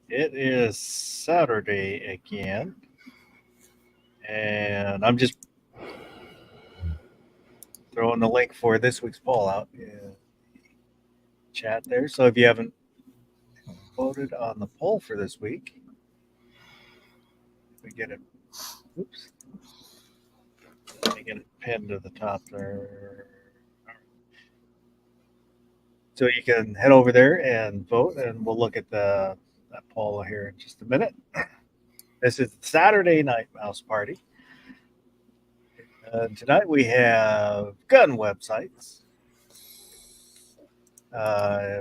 It is Saturday again, and I'm just throwing the link for this week's poll out in chat there. So if you haven't voted on the poll for this week, we get it. Oops. Let me get it pinned to the top there. So you can head over there and vote, and we'll look at that poll here in just a minute. This is Saturday Night Mouse Party. Tonight we have gun websites,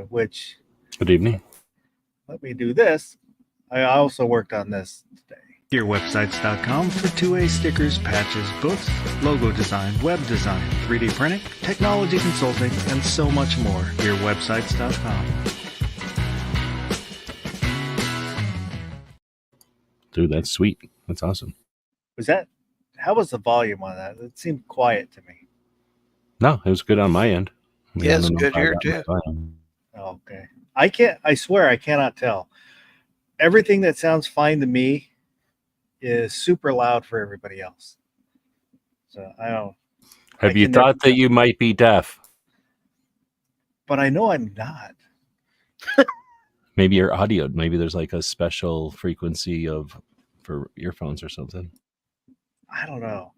which... Good evening. Let me do this. I also worked on this today. GearWebsites.com for 2A stickers, patches, books, logo design, web design, 3D printing, technology consulting, and so much more. GearWebsites.com. Dude, that's sweet. That's awesome. How was the volume on that? It seemed quiet to me. No, it was good on my end. Yeah, it's good here too. Okay. I swear I cannot tell. Everything that sounds fine to me is super loud for everybody else. So I don't. Have you thought that you might be deaf? But I know I'm not. Maybe your audio. Maybe there's like a special frequency for earphones or something. I don't know.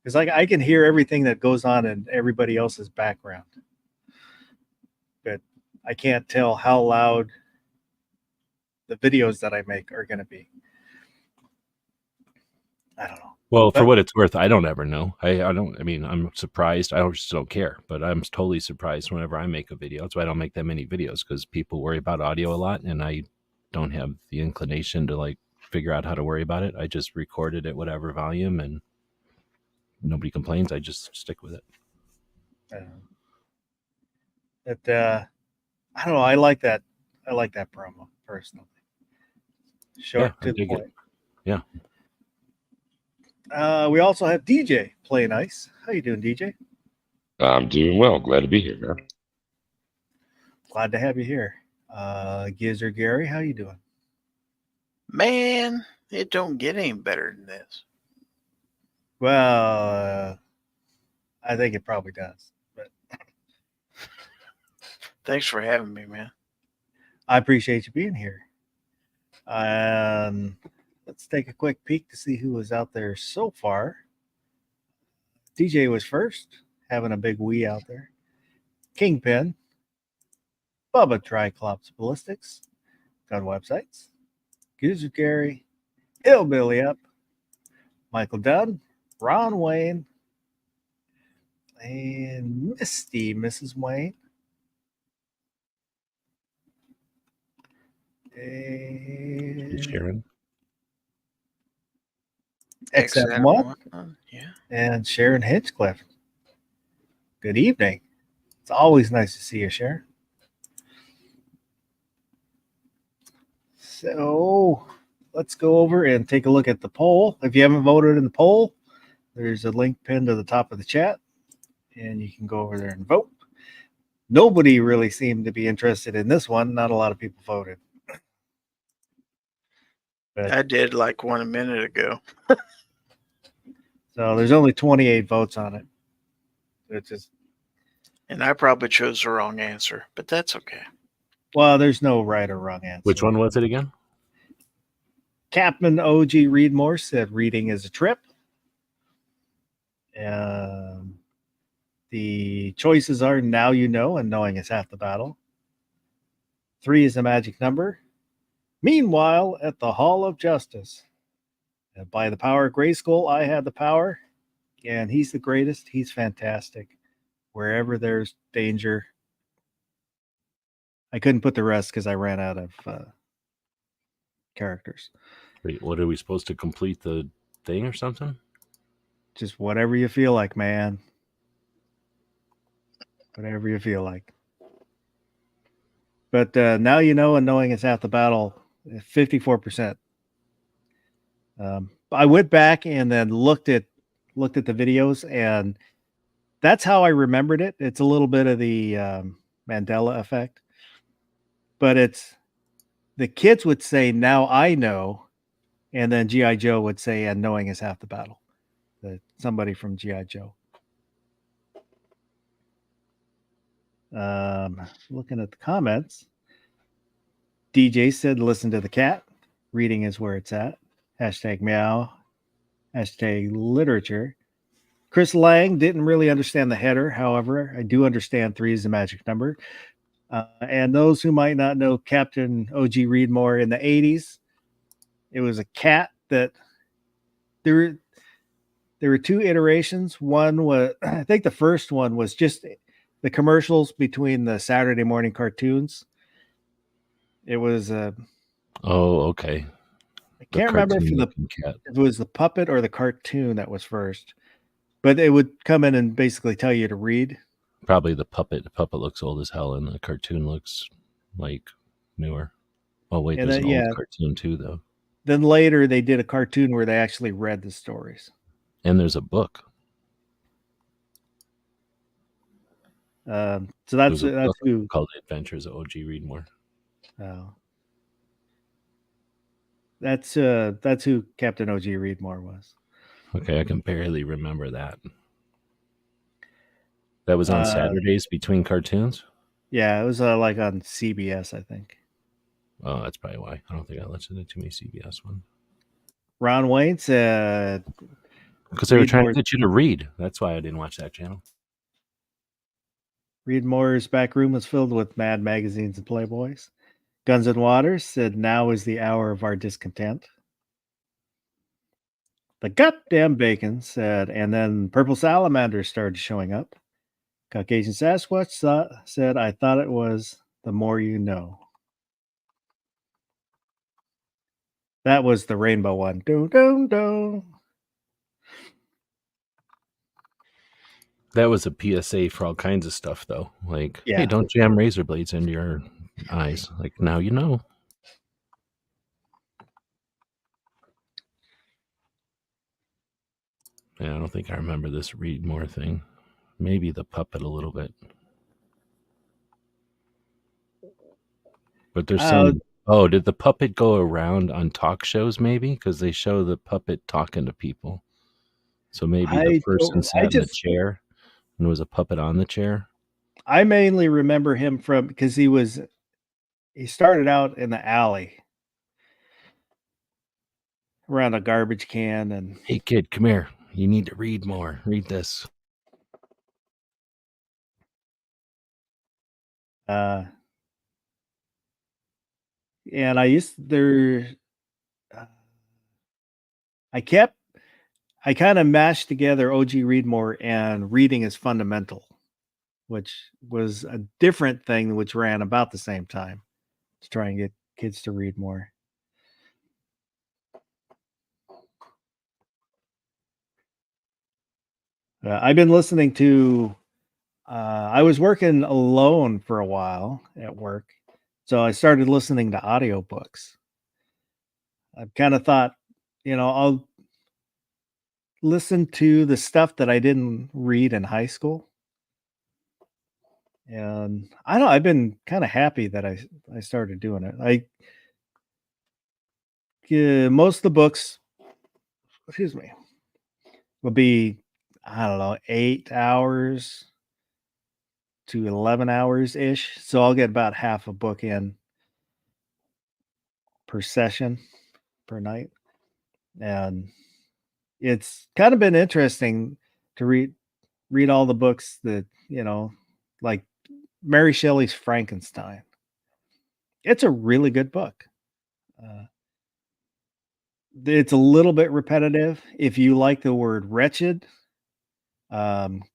Because I can hear everything that goes on in everybody else's background. But I can't tell how loud the videos that I make are going to be. I don't know. Well, for what it's worth, I don't ever know. I'm surprised. I just don't care. But I'm totally surprised whenever I make a video. That's why I don't make that many videos, because people worry about audio a lot, and I don't have the inclination to like figure out how to worry about it. I just record it at whatever volume, and nobody complains. I just stick with it. I don't know. I like that promo personally. Short to the point. Yeah. We also have DJ Play Nice. How you doing, DJ? I'm doing well. Glad to be here, man. Glad to have you here. Gizzard Gary, how you doing? Man, it don't get any better than this. Well, I think it probably does. But thanks for having me, man. I appreciate you being here. Let's take a quick peek to see who was out there so far. DJ was first, having a big wee out there. Kingpin, Bubba Triclops Ballistics, Gun Websites, Gizzard Gary, Hillbilly Up, Michael Dunn, Ron Wayne, and Misty Mrs. Wayne. And Sharon. XM1. Yeah. And Sharon Hinchcliffe. Good evening. It's always nice to see you, Sharon. So let's go over and take a look at the poll. If you haven't voted in the poll, there's a link pinned to the top of the chat, and you can go over there and vote. Nobody really seemed to be interested in this one. Not a lot of people voted. But I did like one a minute ago. So there's only 28 votes on it. It's just, and I probably chose the wrong answer, but that's okay. Well, there's no right or wrong answer. Which one was it again? Captain OG Reedmore said reading is a trip. The choices are now you know, and knowing is half the battle. 3 is a magic number. Meanwhile, at the Hall of Justice. By the power of Grayskull, I have the power. And he's the greatest. He's fantastic. Wherever there's danger. I couldn't put the rest because I ran out of characters. Wait, what are we supposed to complete the thing or something? Just whatever you feel like, man. Whatever you feel like. But now you know, and knowing is half the battle. 54%. I went back and then looked at the videos, and that's how I remembered it. It's a little bit of the Mandela effect, but it's the kids would say, "Now I know," and then G.I. Joe would say, "And knowing is half the battle." Somebody from G.I. Joe. Looking at the comments, DJ said, "Listen to the cat. Reading is where it's at." Hashtag meow. Hashtag literature. Chris Lang didn't really understand the header. However, I do understand 3 is the magic number. And those who might not know Captain O.G. Reedmore in the 80s, it was a cat that there were 2 iterations. One was, I think the first one was just the commercials between the Saturday morning cartoons. It was Oh, okay. I can't remember if it was the puppet or the cartoon that was first, but it would come in and basically tell you to read. Probably the puppet. The puppet looks old as hell, and the cartoon looks like newer. Oh wait, And there's then, an old cartoon too, though. Then later they did a cartoon where they actually read the stories. And there's a book. So that's who called The Adventures of O.G. Reedmore. Oh. That's who Captain O.G. Reedmore was. Okay, I can barely remember that. That was on Saturdays between cartoons? Yeah, it was like on CBS, I think. Oh, that's probably why. I don't think I listened to too many CBS ones. Ron Wayne said... Because they were trying to get you to read. That's why I didn't watch that channel. Reedmore's back room was filled with Mad magazines and Playboys. Guns and Waters said, "Now is the hour of our discontent." The goddamn bacon said, and then purple salamanders started showing up. Caucasian Sasquatch said, "I thought it was The More You Know." That was the rainbow one. Do, do, do. That was a PSA for all kinds of stuff, though. Like, Yeah. Hey, don't jam razor blades into your eyes. Like, now you know. Yeah, I don't think I remember this Reedmore thing. Maybe the puppet a little bit. But there's some... Oh, did the puppet go around on talk shows maybe? Because they show the puppet talking to people. So maybe the person sat in the chair and there was a puppet on the chair. I mainly remember him from because he started out in the alley around a garbage can and... Hey kid, come here. You need to read more. Read this. And I kind of mashed together O.G. Reedmore and Reading is Fundamental, which was a different thing which ran about the same time to try and get kids to read more. I've been listening to I was working alone for a while at work, so I started listening to audiobooks. I kind of thought, I'll listen to the stuff that I didn't read in high school. And I don't know, I've been kind of happy that I started doing it. Most of the books, will be, I don't know, 8 hours to 11 hours ish. So I'll get about half a book in per session per night. And it's kind of been interesting to read all the books that, like Mary Shelley's Frankenstein. It's a really good book. It's a little bit repetitive. If you like the word wretched,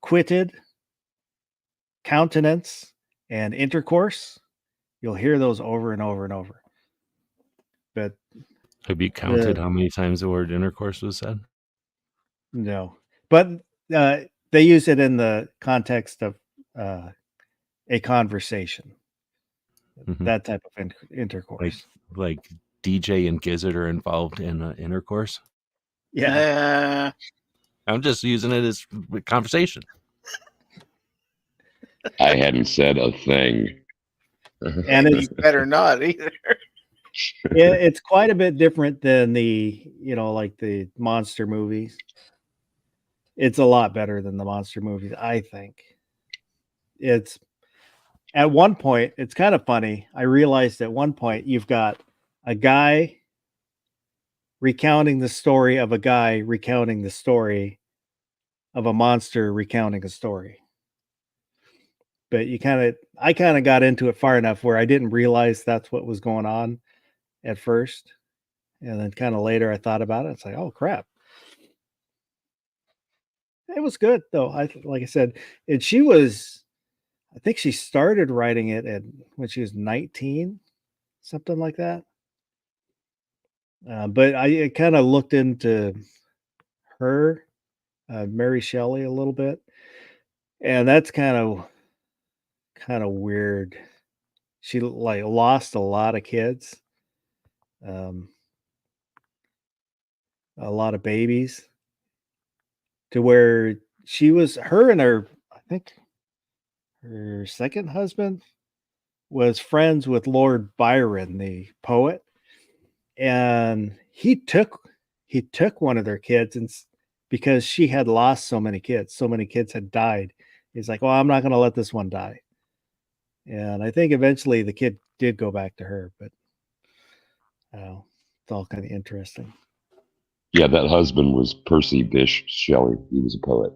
quitted, countenance, and intercourse, you'll hear those over and over and over. But have you counted how many times the word intercourse was said? No, but they use it in the context of a conversation. Mm-hmm. That type of intercourse. Like DJ and Gizzard are involved in intercourse? Yeah. I'm just using it as conversation. I hadn't said a thing. And You better not either. it's quite a bit different than the, like the monster movies. It's a lot better than the monster movies, I think. It's at one point, it's kind of funny. I realized at one point you've got a guy recounting the story of a guy recounting the story of a monster recounting a story. But I kind of got into it far enough where I didn't realize that's what was going on at first. And then kind of later I thought about it. It's like, oh crap. It was good though. Like I said, and I think she started writing it when she was 19, something like that. But I kind of looked into her, Mary Shelley, a little bit, and that's kind of weird. She like lost a lot of kids, um, a lot of babies, to where her and I think her second husband was friends with Lord Byron, the poet, and he took one of their kids, and because she had lost so many kids had died. He's like, well, I'm not going to let this one die. And I think eventually the kid did go back to her, but it's all kind of interesting. Yeah, that husband was Percy Bysshe Shelley. He was a poet.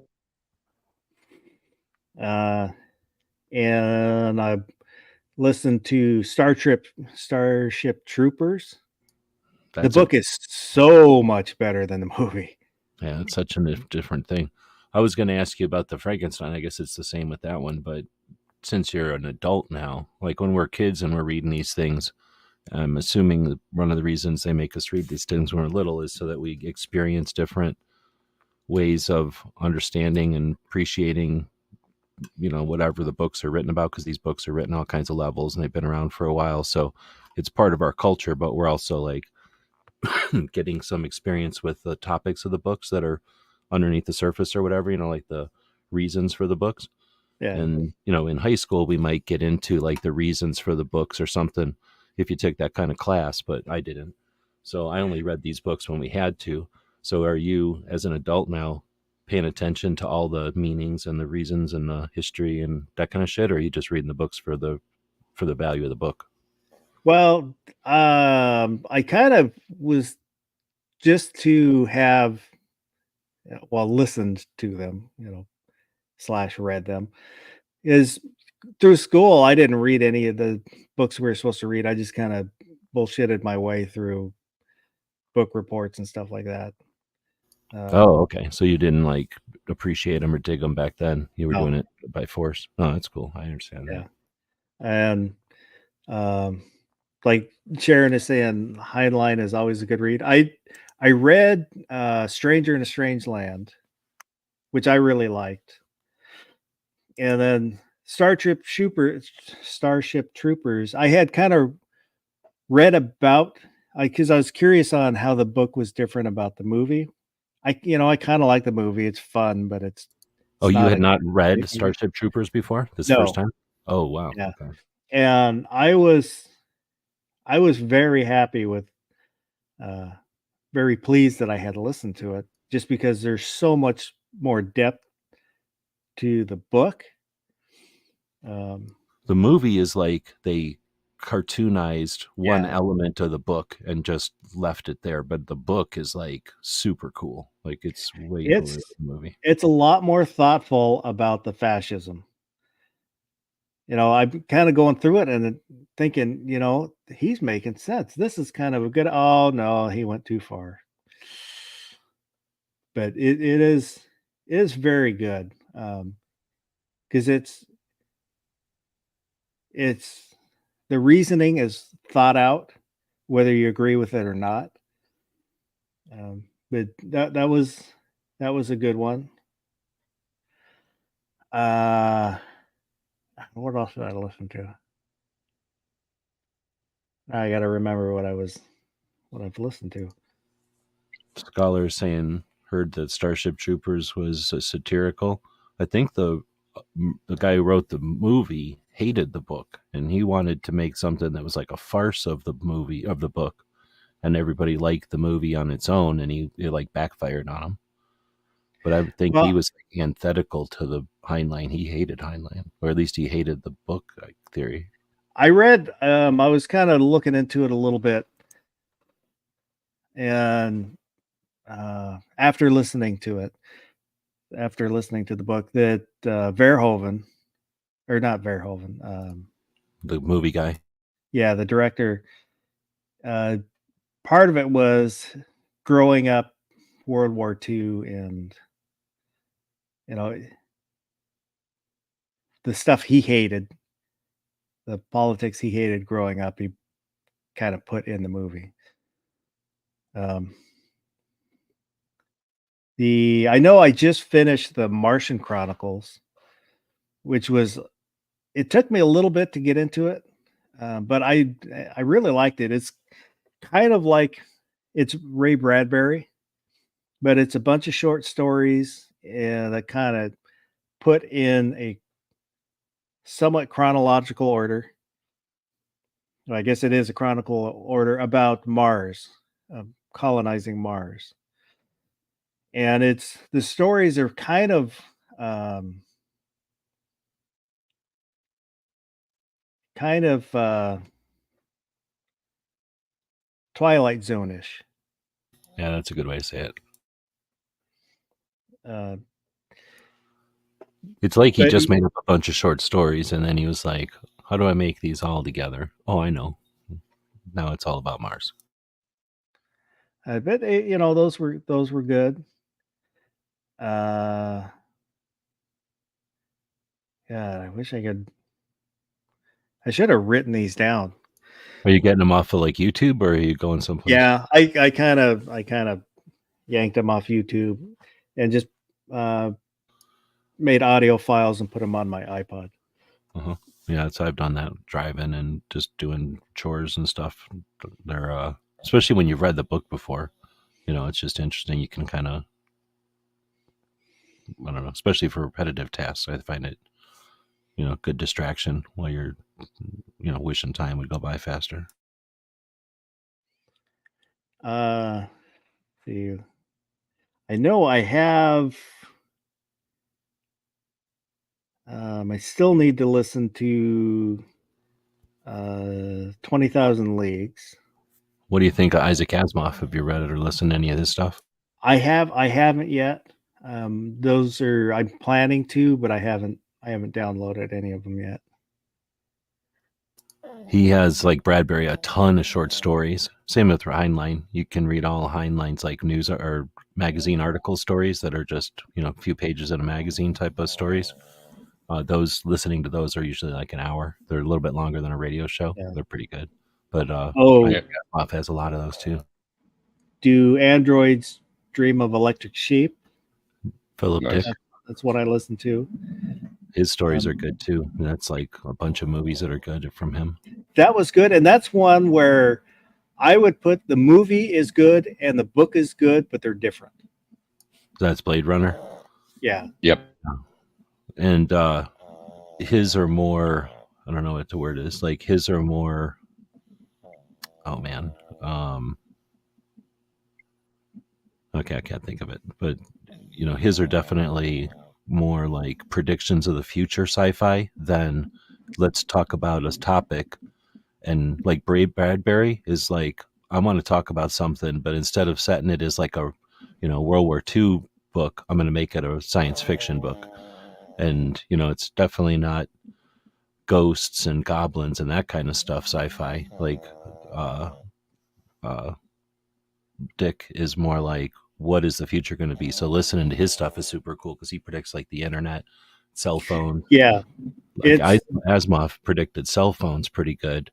And I listened to Starship Troopers. The book is so much better than the movie. Yeah, it's such a different thing. I was going to ask you about the Frankenstein. I guess it's the same with that one, but since you're an adult now, like when we're kids and we're reading these things, I'm assuming that one of the reasons they make us read these things when we're little is so that we experience different ways of understanding and appreciating, whatever the books are written about, because these books are written all kinds of levels and they've been around for a while. So it's part of our culture, but we're also like getting some experience with the topics of the books that are underneath the surface or whatever, like the reasons for the books. Yeah. And, in high school, we might get into like the reasons for the books or something if you took that kind of class, but I didn't. So I only read these books when we had to. So are you, as an adult now, paying attention to all the meanings and the reasons and the history and that kind of shit? Or are you just reading the books for the value of the book? Well, I kind of was just to have, listened to them, / read them. Is through school, I didn't read any of the books we were supposed to read. I just kind of bullshitted my way through book reports and stuff like that. Oh, okay. So you didn't like appreciate them or dig them back then. You were doing it by force. Oh, that's cool. I understand that. And like Sharon is saying, Heinlein is always a good read. I read Stranger in a Strange Land, which I really liked. And then Starship Troopers, I had kind of read about, because I was curious on how the book was different about the movie. I kind of like the movie. It's fun, but it's you had not read Starship Troopers before this first time? Oh, wow. Yeah. Okay. And I was very happy with, very pleased that I had listened to it, just because there's so much more depth to the book. The movie is like they cartoonized one element of the book and just left it there, but the book is like super cool. Like it's way cooler than the movie. It's a lot more thoughtful about the fascism. I'm kind of going through it and thinking, he's making sense. This is kind of a good. Oh no, he went too far. But it is very good, because it's the reasoning is thought out, whether you agree with it or not. But that was a good one. What else did I listen to? I got to remember what I've listened to. scholars saying heard that Starship Troopers was satirical. I think the guy who wrote the movie hated the book, and he wanted to make something that was like a farce of the movie of the book, and everybody liked the movie on its own, and it like backfired on him. But I think he was antithetical to the Heinlein. He hated Heinlein, or at least he hated the book theory. I read, I was kind of looking into it a little bit. And after listening to the book, that Verhoeven, or not Verhoeven, the movie guy. Yeah, the director. Part of it was growing up World War II, and the stuff he hated, the politics he hated growing up, he kind of put in the movie. I know I just finished the Martian Chronicles, which it took me a little bit to get into it, but I really liked it. It's kind of like it's Ray Bradbury, but it's a bunch of short stories that kind of put in a somewhat chronological order. I guess it is a chronicle order about Mars, colonizing Mars. And the stories are kind of Twilight Zone-ish. Yeah, that's a good way to say it. It's like he just made up a bunch of short stories, and then he was like, how do I make these all together? Oh, I know. Now it's all about Mars. But those were good. Yeah, I wish I should have written these down. Are you getting them off of like YouTube, or are you going someplace? Yeah, I kind of yanked them off YouTube and just made audio files and put them on my iPod. Yeah, so I've done that, driving and just doing chores and stuff. They're especially when you've read the book before, it's just interesting. You can kind of, I don't know, especially for repetitive tasks. I find it, good distraction while you're, wishing time would go by faster. See, I know I have. I still need to listen to 20,000 Leagues. What do you think of Isaac Asimov? Have you read it or listened to any of his stuff? I haven't yet. Those are, I'm planning to, but I haven't downloaded any of them yet. He has, like Bradbury, a ton of short stories. Same with Heinlein. You can read all Heinlein's like news or magazine article stories that are just, a few pages in a magazine type of stories. Listening to those are usually like an hour. They're a little bit longer than a radio show. Yeah. They're pretty good. But Asimov has a lot of those too. Do androids dream of electric sheep? Philip Dick. That's what I listen to. His stories are good too. That's like a bunch of movies that are good from him. That was good, and that's one where I would put the movie is good and the book is good, but they're different. That's Blade Runner. Yeah. Yep. And his are more, I don't know what the word is, like his are more, oh man. Okay, I can't think of it. But, his are definitely more like predictions of the future sci-fi than let's talk about a topic. And like Bradbury is like, I want to talk about something, but instead of setting it as like a, World War II book, I'm going to make it a science fiction book. And, it's definitely not ghosts and goblins and that kind of stuff, sci-fi. Like, Dick is more like, what is the future going to be? So listening to his stuff is super cool because he predicts like the internet, cell phone. Yeah. Like Asimov predicted cell phones pretty good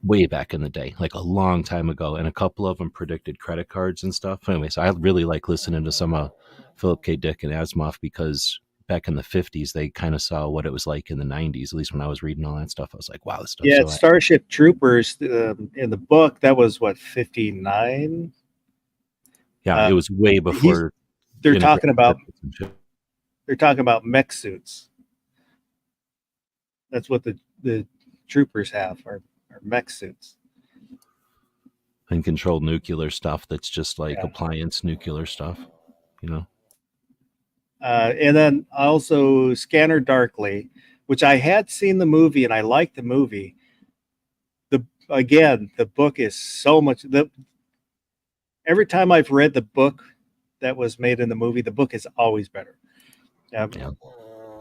way back in the day, like a long time ago. And a couple of them predicted credit cards and stuff. Anyway, so I really like listening to some of Philip K. Dick and Asimov because back in the 50s, they kind of saw what it was like in the 90s. At least when I was reading all that stuff, I was like, wow, this stuff. Yeah, Starship Troopers in the book, that was what, 59? Yeah, it was way before. They're talking about integrated mech suits. That's what the troopers have are mech suits. and controlled nuclear stuff. That's just like Yeah. appliance nuclear stuff. You know. And then also Scanner Darkly, which I had seen the movie and I liked the movie. The book is so much. Every time I've read the book that was made in the movie, the book is always better. Yeah.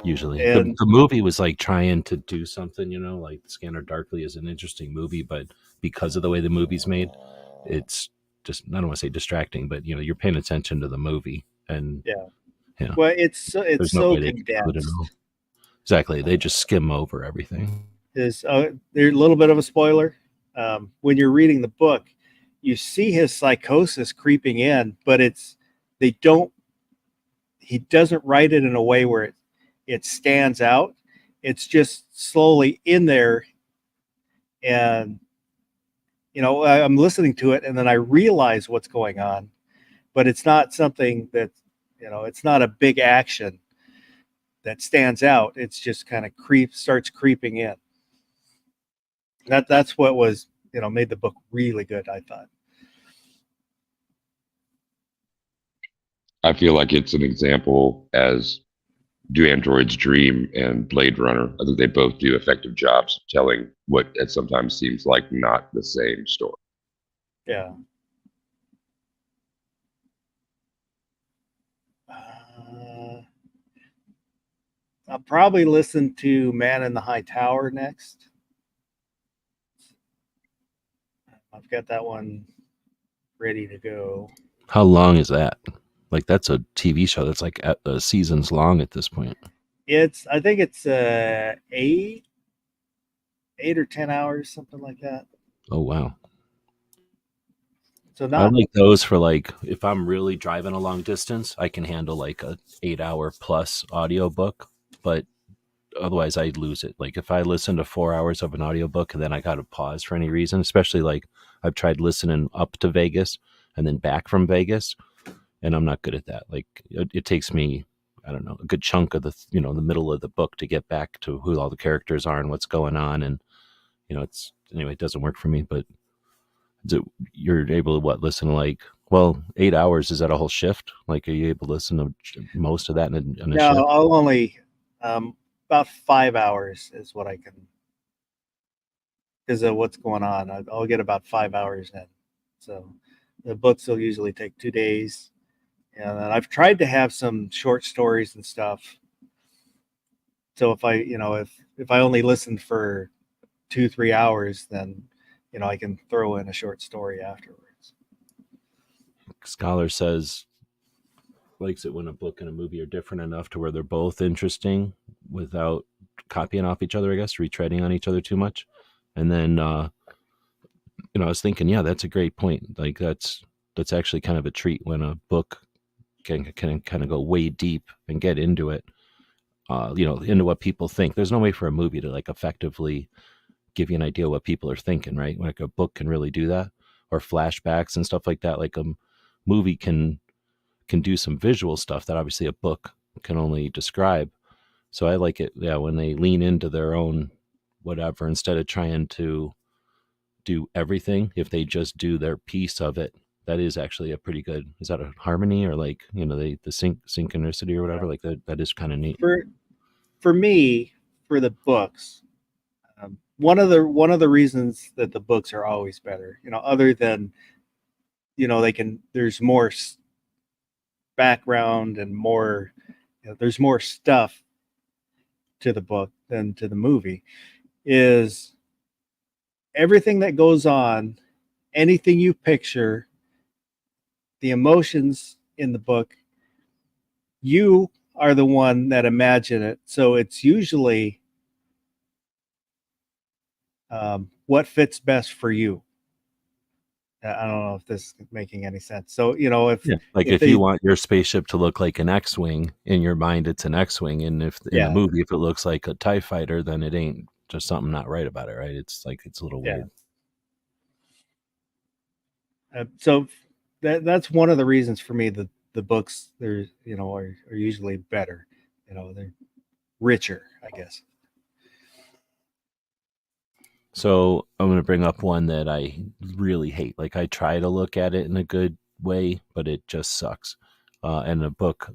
Usually, And the movie was like trying to do something. You know, like Scanner Darkly is an interesting movie, but because of the way the movie's made, it's just, I don't want to say distracting, but you know, you're paying attention to the movie, and yeah. Well, it's there's so no way they could include it condensed. all. Exactly, they just skim over everything. There's a little bit of a spoiler. When you're reading the book, you see his psychosis creeping in, but he doesn't write it in a way where it stands out. It's just slowly in there. And, you know, I'm listening to it and then I realize what's going on, but it's not something that, you know, it's not a big action that stands out. It's just kind of starts creeping in. That's what was, you know, made the book really good, I thought. I feel like it's an example, as Do Androids Dream and Blade Runner. I think they both do effective jobs telling what it sometimes seems like not the same story. Yeah. I'll probably listen to Man in the High Tower next. I've got that one ready to go. How long is that? Like, that's a TV show that's like seasons long at this point. I think it's 8 or 10 hours, something like that. Oh wow. So I like those for, like, if I'm really driving a long distance, I can handle like a 8-hour plus audiobook, but otherwise I'd lose it. Like if I listen to 4 hours of an audiobook and then I got to pause for any reason, especially like I've tried listening up to Vegas and then back from Vegas, and I'm not good at that. Like it takes me, I don't know, a good chunk of the middle of the book to get back to who all the characters are and what's going on. And, you know, it doesn't work for me, but you're able to listen to, like, well, 8 hours, is that a whole shift? Like, are you able to listen to most of that in a shift? No, I'll only, about 5 hours is what I can, because of what's going on. I'll get about 5 hours in. So the books will usually take 2 days. And then I've tried to have some short stories and stuff. So if I only listen for 2-3 hours, then, you know, I can throw in a short story afterwards. Scholar says likes it when a book and a movie are different enough to where they're both interesting without copying off each other, I guess, retreading on each other too much. And then, I was thinking, yeah, that's a great point. Like that's actually kind of a treat when a book can kind of go way deep and get into it, into what people think. There's no way for a movie to like effectively give you an idea what people are thinking, right? Like a book can really do that, or flashbacks and stuff like that. Like a movie can do some visual stuff that obviously a book can only describe. So I like it, yeah, when they lean into their own whatever instead of trying to do everything. If they just do their piece of it, that is actually a pretty good. Is that a harmony, or like, you know, the synchronicity or whatever? Like that is kind of neat. For me, for the books, one of the reasons that the books are always better, you know, other than, you know, there's more background and more, you know, there's more stuff to the book than to the movie, is everything that goes on, anything you picture, the emotions in the book, you are the one that imagine it. So it's usually what fits best for you. I don't know if this is making any sense. So, you know, if you want your spaceship to look like an X-Wing, in your mind it's an X-Wing, and if in the movie, if it looks like a TIE fighter, then it ain't, just something not right about it, right? It's like, it's a little weird. So that's one of the reasons for me that the books are usually better. They're richer, I guess. So I'm going to bring up one that I really hate. Like, I try to look at it in a good way, but it just sucks. And the book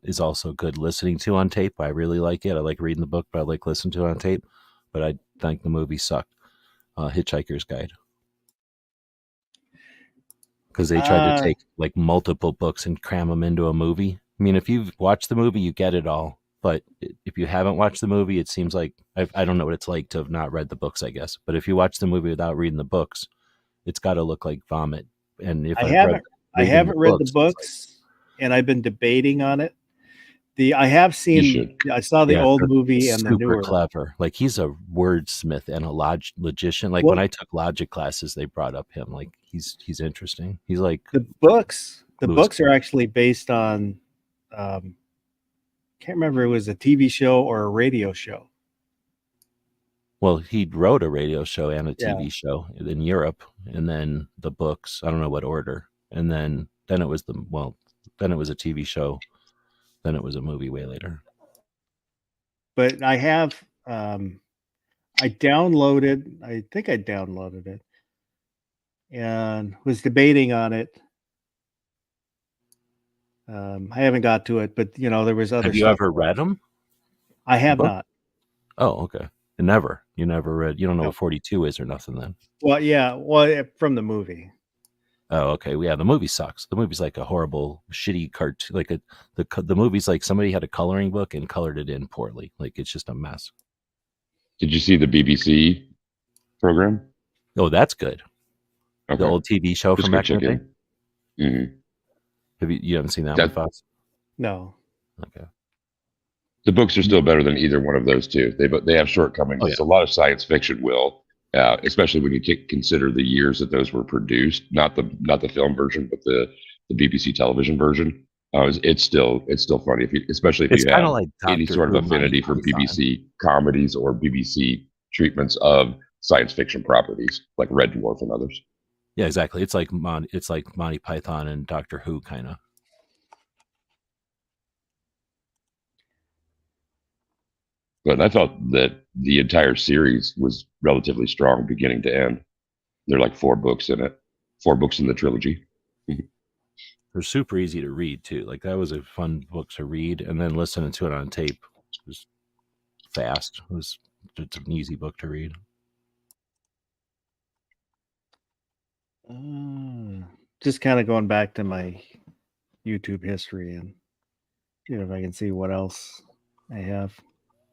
is also good listening to on tape. I really like it. I like reading the book, but I like listening to it on tape. But I think the movie sucked. Hitchhiker's Guide. Because they tried to take like multiple books and cram them into a movie. I mean, if you've watched the movie, you get it all. But if you haven't watched the movie, it seems like I don't know what it's like to have not read the books, I guess. But if you watch the movie without reading the books, it's got to look like vomit. And if I haven't read the books, like, and I've been debating on it. I saw the old movie and the newer. Super clever. Like, he's a wordsmith and a logician. Like, when I took logic classes, they brought up him. Like, he's interesting. He's like the books. The books are actually based on. Can't remember if it was a TV show or a radio show. Well, he wrote a radio show and a TV show in Europe, and then the books. I don't know what order. And then it was then it was a TV show. Then it was a movie way later. But I have, I think I downloaded it and was debating on it. I haven't got to it, but there was other. Have you ever read them? I have not. Oh, okay. You never read. You don't know what 42 is or nothing then. Well, yeah. Well, from the movie. Oh, okay. Yeah, the movie sucks. The movie's like a horrible, shitty cartoon. Like the movie's like somebody had a coloring book and colored it in poorly. Like, it's just a mess. Did you see the BBC program? Oh, that's good. Okay. The old TV show from back in the day. Mm-hmm. You haven't seen that one, Fox? No. Okay. The books are still better than either one of those two. They have shortcomings. Oh, yeah. A lot of science fiction will, especially when you consider the years that those were produced. Not the film version, but the BBC television version. It's still funny, especially if you have like any sort of affinity for BBC comedies or BBC treatments of science fiction properties like Red Dwarf and others. Yeah, exactly. It's like Monty Python and Doctor Who, kind of. But I thought that the entire series was relatively strong beginning to end. There are like 4 books in it, 4 books in the trilogy. They're super easy to read too. Like, that was a fun book to read, and then listening to it on tape was fast. It's an easy book to read. Just kind of going back to my YouTube history and if I can see what else I have,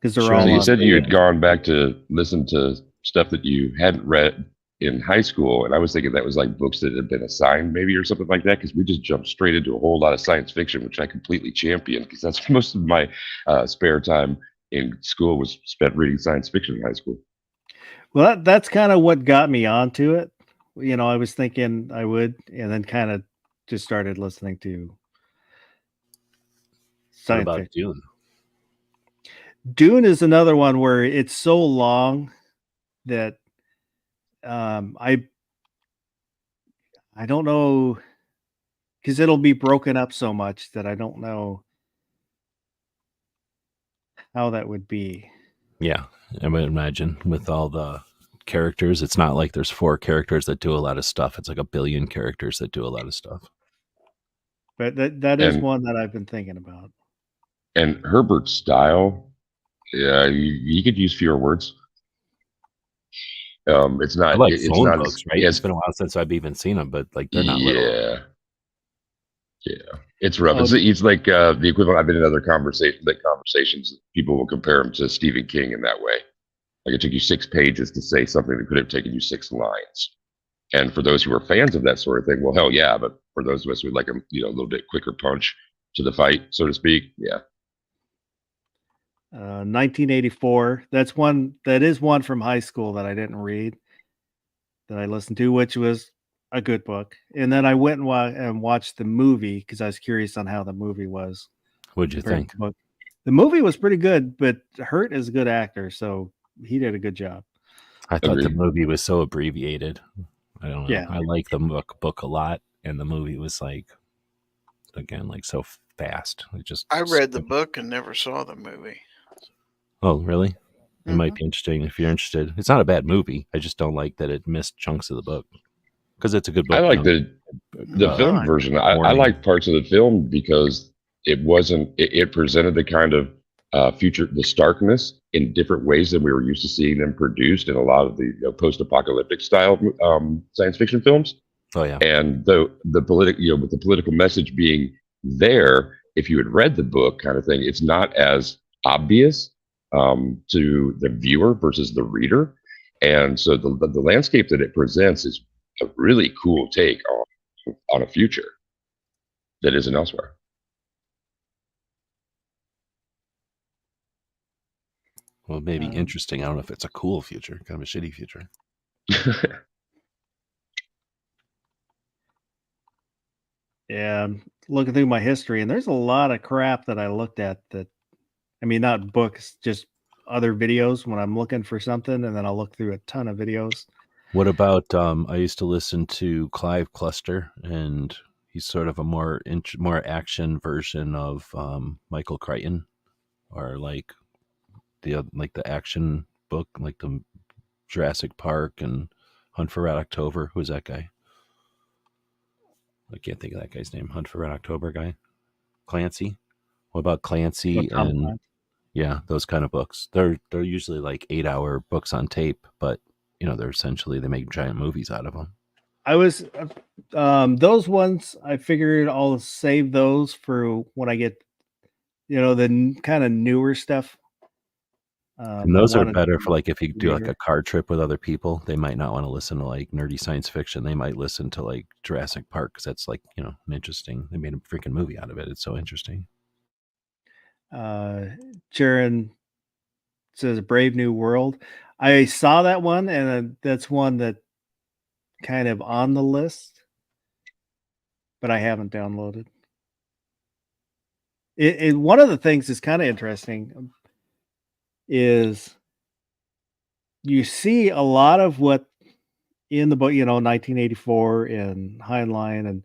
because they're all. You said you had gone back to listen to stuff that you hadn't read in high school, and I was thinking that was like books that had been assigned, maybe, or something like that. Because we just jumped straight into a whole lot of science fiction, which I completely champion, because that's most of my spare time in school was spent reading science fiction in high school. Well, that's kind of what got me onto it. I was thinking I would, and then kind of just started listening to science What about fiction. Dune? Dune is another one where it's so long that I don't know, because it'll be broken up so much that I don't know how that would be. Yeah, I would imagine with all the characters, it's not like there's 4 characters that do a lot of stuff. It's like a billion characters that do a lot of stuff. But that is one that I've been thinking about. And Herbert's style, yeah, you could use fewer words. It's not. I like it's phone not. books, right? It's been a while since I've even seen them, but like, they're not little. Yeah, it's rough. It's like the equivalent. I've been in other conversations. People will compare him to Stephen King in that way. Like, it took you 6 pages to say something that could have taken you 6 lines. And for those who are fans of that sort of thing, well, hell yeah. But for those of us who would like a little bit quicker punch to the fight, so to speak, yeah. 1984. That is one from high school that I didn't read, that I listened to, which was a good book. And then I went and watched the movie because I was curious on how the movie was. What'd you think? The movie was pretty good, but Hurt is a good actor, so he did a good job. I thought the movie was so abbreviated. I don't know. Yeah. I like the book a lot, and the movie was like, again, like so fast. It just I read the book and never saw the movie. Oh, really? It might Mhm. be interesting if you're interested. It's not a bad movie. I just don't like that it missed chunks of the book because it's a good book. I like you the know, film version. I warming. like parts of the film because it presented the kind of future, the starkness in different ways than we were used to seeing them produced in a lot of the post-apocalyptic style science fiction films. Oh yeah, And with the political message being there, if you had read the book, kind of thing, it's not as obvious to the viewer versus the reader, and so the landscape that it presents is a really cool take on a future that isn't elsewhere. well, maybe interesting. I don't know if it's a cool future, kind of a shitty future. Yeah, I'm looking through my history, and there's a lot of crap that I looked at that, I mean, not books, just other videos when I'm looking for something, and then I'll look through a ton of videos. What about? I used to listen to Clive Cluster, and he's sort of a more action version of Michael Crichton, or like the action book, like the Jurassic Park and Hunt for Red October. Who's that guy? I can't think of that guy's name. Hunt for Red October guy. Clancy. What about Clancy Tom and Clancy. yeah, those kind of books. They're usually like 8-hour books on tape, but they're essentially they make giant movies out of them. I was those ones. I figured I'll save those for when I get, the kind of newer stuff. And I those are wanted better to for like if you do like reader. a car trip with other people. They might not want to listen to like nerdy science fiction. They might listen to like Jurassic Park because that's like an interesting. They made a freaking movie out of it. It's so interesting. Sharon says Brave New World. I saw that one, and that's one that kind of on the list, but I haven't downloaded. One of the things that's kind of interesting is you see a lot of what in the book, 1984 and Heinlein and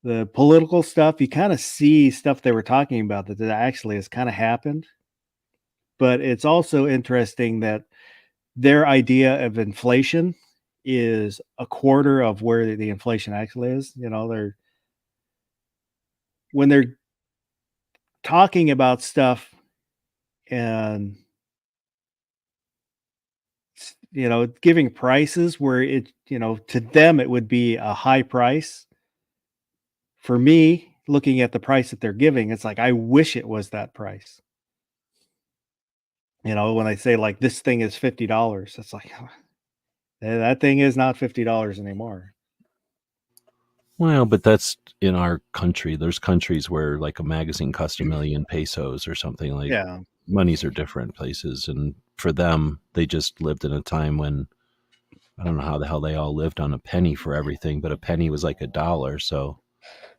the political stuff. You kind of see stuff they were talking about that actually has kind of happened. But it's also interesting that their idea of inflation is a quarter of where the inflation actually is. When they're talking about stuff and giving prices where it, to them it would be a high price. For me, looking at the price that they're giving, it's like I wish it was that price. When they say like this thing is $50, it's like that thing is not $50 anymore. Well, but that's in our country. There's countries where like a magazine costs 1 million pesos or something. Like Yeah. monies are different places, and for them, they just lived in a time when I don't know how the hell they all lived on a penny for everything, but a penny was like $1, so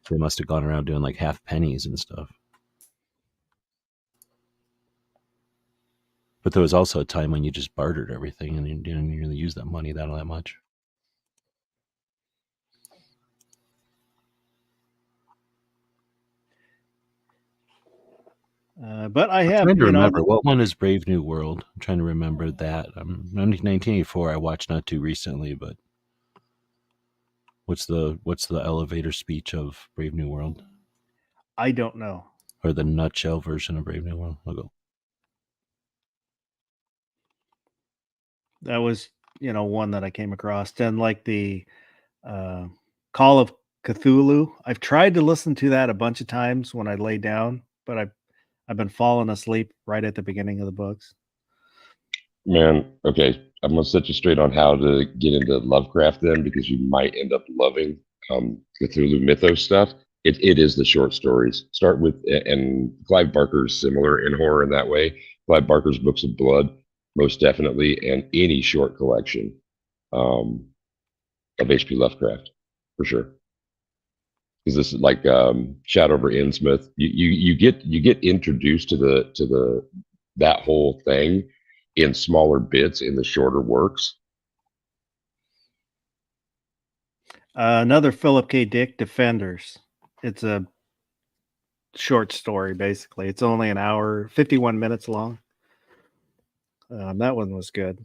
they must have gone around doing like half pennies and stuff. But there was also a time when you just bartered everything and you didn't really use that money that much. But I have, I'm trying to remember what one is Brave New World. I'm trying to remember that. 1984 I watched not too recently, but what's the elevator speech of Brave New World? I don't know. Or the nutshell version of Brave New World? I'll go. That was, one that I came across. And like the Call of Cthulhu. I've tried to listen to that a bunch of times when I lay down, but I've been falling asleep right at the beginning of the books. Man, okay, I'm gonna set you straight on how to get into Lovecraft then, because you might end up loving Cthulhu mythos stuff. It is the short stories. Start with, and Clive Barker's similar in horror in that way. Clive Barker's Books of Blood, most definitely, and any short collection of H.P. Lovecraft, for sure. Because this is like Shadow over Innsmouth. You get introduced to that whole thing in smaller bits in the shorter works. Another Philip K. Dick, Defenders. It's a short story, basically. It's only an hour, 51 minutes long. That one was good.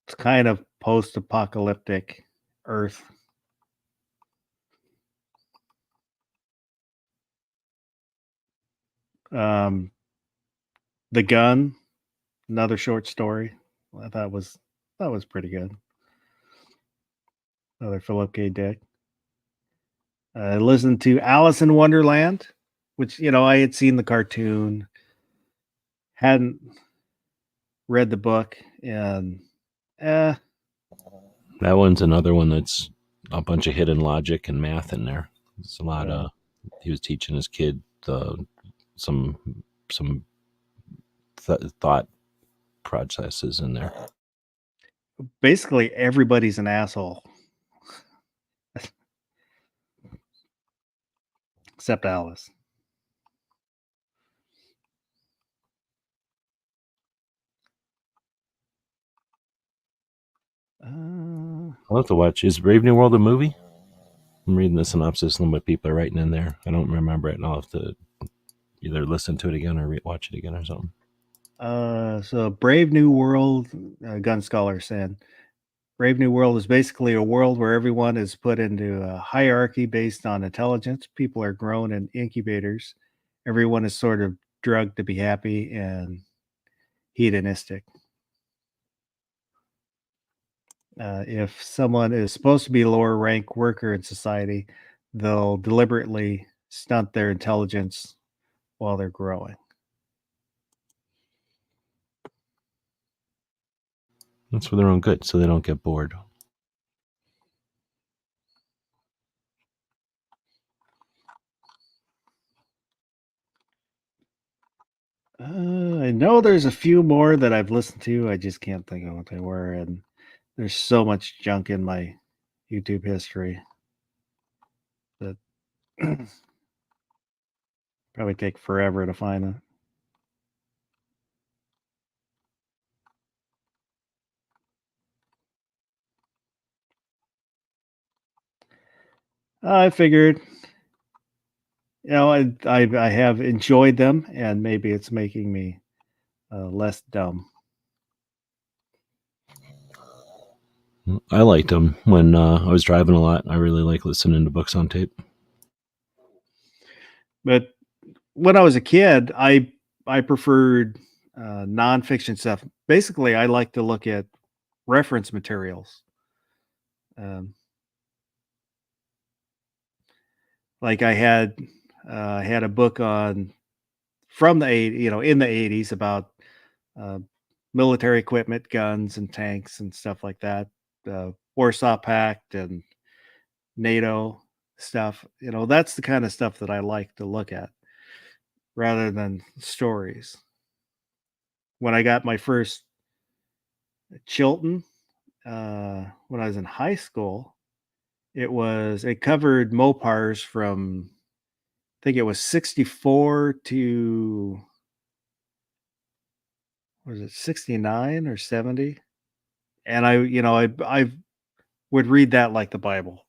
It's kind of post-apocalyptic Earth. The Gun, another short story. I thought was pretty good. Another Philip K. Dick. I listened to Alice in Wonderland, which I had seen the cartoon, hadn't read the book, and That one's another one that's a bunch of hidden logic and math in there. It's a lot of he was teaching his kid some thought processes in there. Basically, everybody's an asshole. Except Alice. I'll have to watch. Is Brave New World a movie? I'm reading the synopsis and what people are writing in there. I don't remember it, and I'll have to either listen to it again or watch it again or something. So Brave New World, Gun Scholar said, Brave New World is basically a world where everyone is put into a hierarchy based on intelligence. People are grown in incubators. Everyone is sort of drugged to be happy and hedonistic. If someone is supposed to be a lower rank worker in society, they'll deliberately stunt their intelligence while they're growing. That's for their own good, so they don't get bored. I know there's a few more that I've listened to. I just can't think of what they were. And there's so much junk in my YouTube history that probably take forever to find it. I figured, I have enjoyed them, and maybe it's making me less dumb. I liked them when I was driving a lot. I really like listening to books on tape. But when I was a kid, I preferred nonfiction stuff. Basically, I like to look at reference materials. Like I had a book from the in the 80s about military equipment, guns and tanks and stuff like that. Warsaw Pact and NATO stuff. That's the kind of stuff that I like to look at rather than stories. When I got my first Chilton, when I was in high school, it covered Mopars from, I think it was 64 to, was it 69 or 70? And I would read that like the Bible.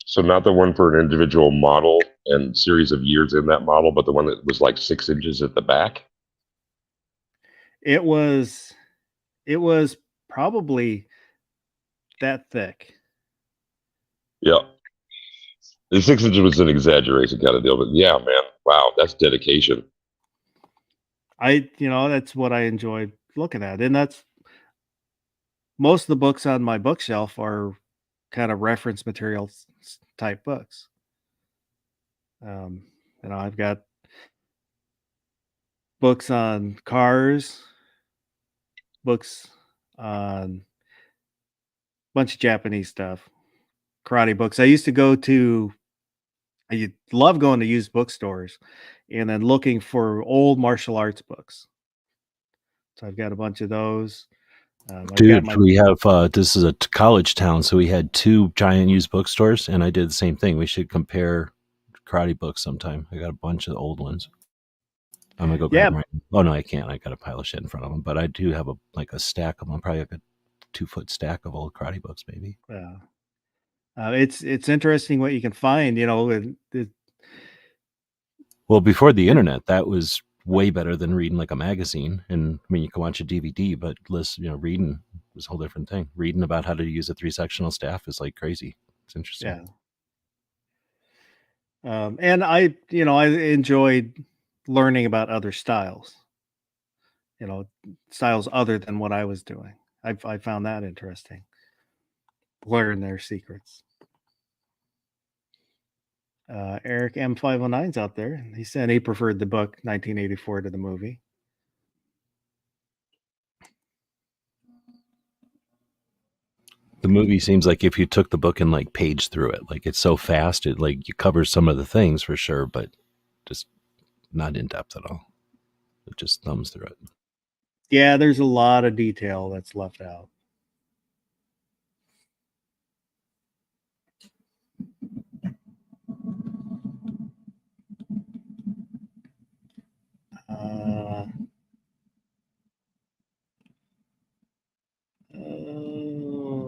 So not the one for an individual model and series of years in that model, but the one that was like 6 inches at the back. It was probably that thick. Yeah. The 6 inches was an exaggeration kind of deal, but yeah, man, wow, that's dedication. That's what I enjoy looking at. And that's most of the books on my bookshelf are kind of reference materials type books. I've got books on cars, books on a bunch of Japanese stuff, karate books. I love going to used bookstores and then looking for old martial arts books. So I've got a bunch of those. Dude, we have, this is a college town, so we had 2 giant used bookstores, and I did the same thing. We should compare karate books sometime. I got a bunch of old ones. I'm going to go grab them right now. Oh, no, I can't. I got a pile of shit in front of them, but I do have a stack of them, probably like 2-foot stack of old karate books, maybe. Yeah. It's interesting what you can find, Well, before the internet, that was way better than reading like a magazine. And I mean, you can watch a DVD, but reading was a whole different thing. Reading about how to use a 3-sectional staff is like crazy. It's interesting. Yeah. And I enjoyed learning about other styles, styles other than what I was doing. I found that interesting. Learn their secrets. Eric M509's out there. He said he preferred the book 1984 to the movie. The movie seems like if you took the book and like page through it, like it's so fast, it like you cover some of the things for sure, but just not in depth at all. It just thumbs through it. Yeah, there's a lot of detail that's left out.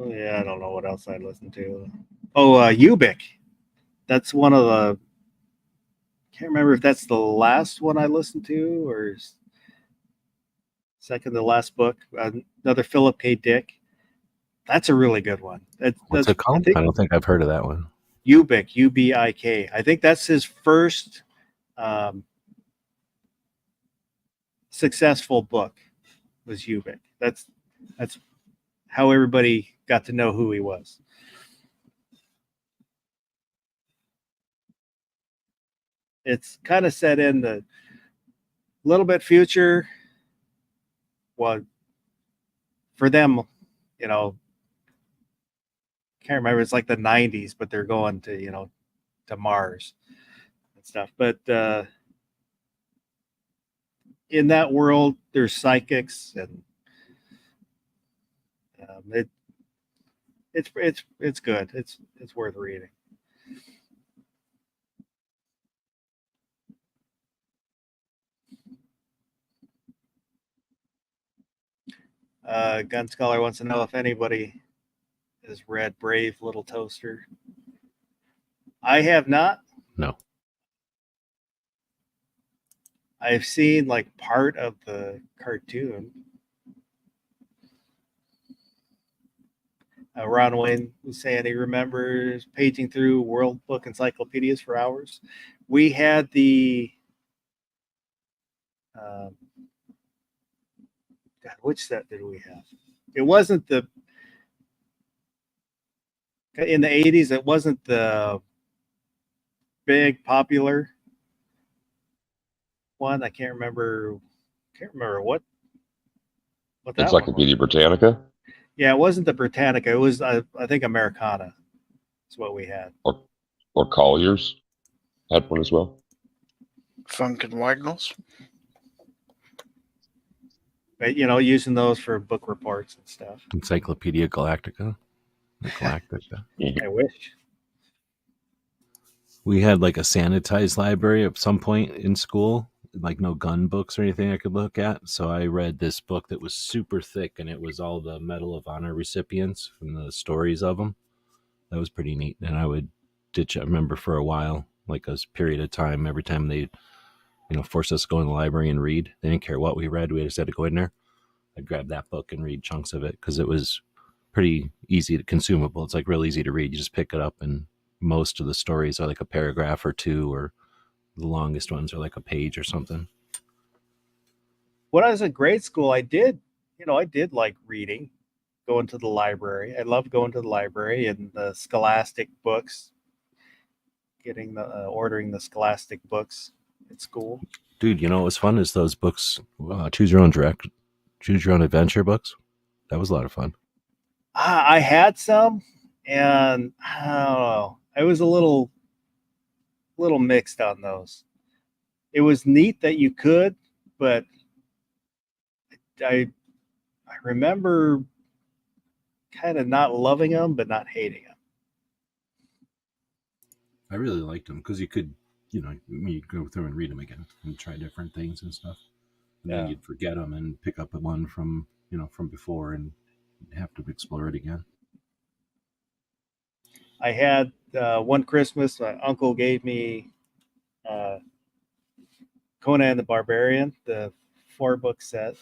Yeah, I don't know what else I listened to. Ubik. That's one of the. Can't remember if that's the last one I listened to or second to last book. Another Philip K. Dick. That's a really good one. What's it called? I don't think I've heard of that one. Ubik, Ubik. I think that's his first successful book. Was Ubik. That's how everybody got to know who he was. It's kind of set in the little bit future. Well, for them, can't remember. It's like the 90s, but they're going to, to Mars and stuff. But in that world, there's psychics, and it's good. It's worth reading. Gun Scholar wants to know if anybody has read Brave Little Toaster. I have not. No. I've seen like part of the cartoon. Ron Wayne was saying he remembers paging through World Book encyclopedias for hours. We had the God, which set did we have? It wasn't the in the 80s. It wasn't the big popular one. I can't remember what that Encyclopedia Britannica. Yeah, it wasn't the Britannica. It was I think Americana. That's what we had. Or Collier's had one as well. Funk and Wagnalls. But, using those for book reports and stuff. Encyclopedia Galactica. Galactica. I wish. We had like a sanitized library at some point in school, like no gun books or anything I could look at. So I read this book that was super thick, and it was all the Medal of Honor recipients from the stories of them. That was pretty neat. And I would I remember for a while, like a period of time, every time they forced us to go in the library and read. They didn't care what we read. We just had to go in there. I'd grab that book and read chunks of it because it was pretty easy to consumable. It's like real easy to read. You just pick it up, and most of the stories are like a paragraph or two, or the longest ones are like a page or something. When I was in grade school, I did like reading, going to the library. I loved going to the library and the Scholastic books, ordering the Scholastic books at school. Dude, what was fun is those books, choose your own adventure books. That was a lot of fun. I had some, and I don't know. I was a little mixed on those. It was neat that you could, but I remember kind of not loving them, but not hating them. I really liked them because you could, you'd go through and read them again and try different things and stuff. And then you'd forget them and pick up one from before and have to explore it again. I had one Christmas, my uncle gave me Conan the Barbarian, the 4-book set.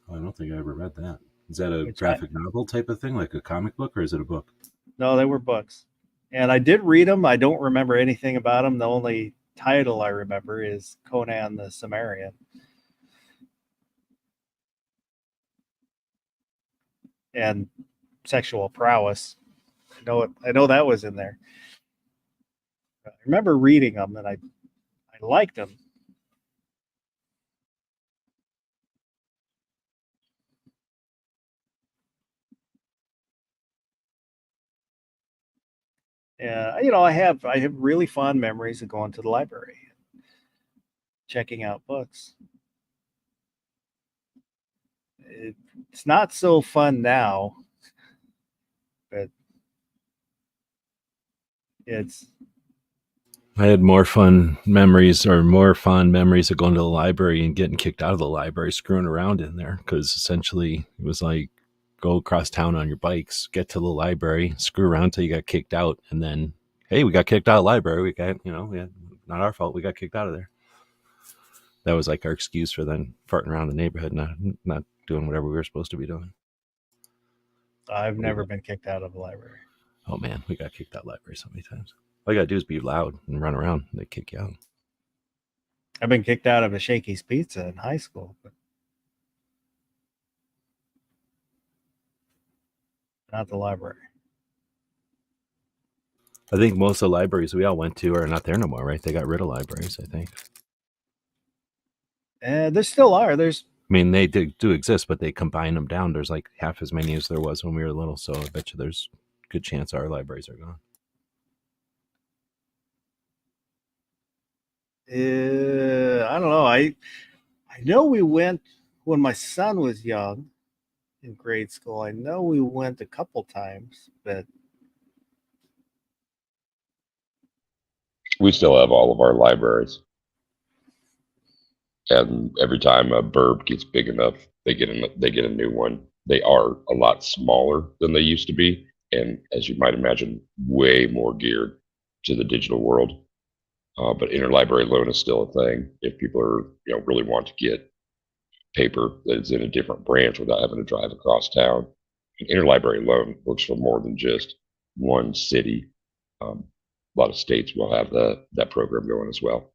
Oh, I don't think I ever read that. Is that a Which graphic novel type of thing, like a comic book, or is it a book? No, they were books. And I did read them. I don't remember anything about them. The only title I remember is Conan the Cimmerian. And sexual prowess. I know that was in there. I remember reading them, and I liked them. I have really fond memories of going to the library, checking out books. It's not so fun now, but I had more fond memories of going to the library and getting kicked out of the library, screwing around in there, because essentially it was like go across town on your bikes, get to the library, screw around till you got kicked out, and then, hey, we got kicked out of the library. We got, not our fault. We got kicked out of there. That was like our excuse for then farting around the neighborhood, not doing whatever we were supposed to be doing. I've never been kicked out of a library. Oh man, we got kicked out of the library so many times. All you gotta do is be loud and run around. They kick you out. I've been kicked out of a Shakey's Pizza in high school, but not the library. I think most of the libraries we all went to are not there no more, right? They got rid of libraries, I think. There still are. I mean, they do exist, but they combine them down. There's like half as many as there was when we were little. So I bet you there's a good chance our libraries are gone. I don't know. I know we went when my son was young in grade school. I know we went a couple times, but We still have all of our libraries. And every time a burb gets big enough, they get a new one. They are a lot smaller than they used to be, and as you might imagine, way more geared to the digital world. But interlibrary loan is still a thing if people are really want to get paper that is in a different branch without having to drive across town. An interlibrary loan works for more than just one city. A lot of states will have that program going as well.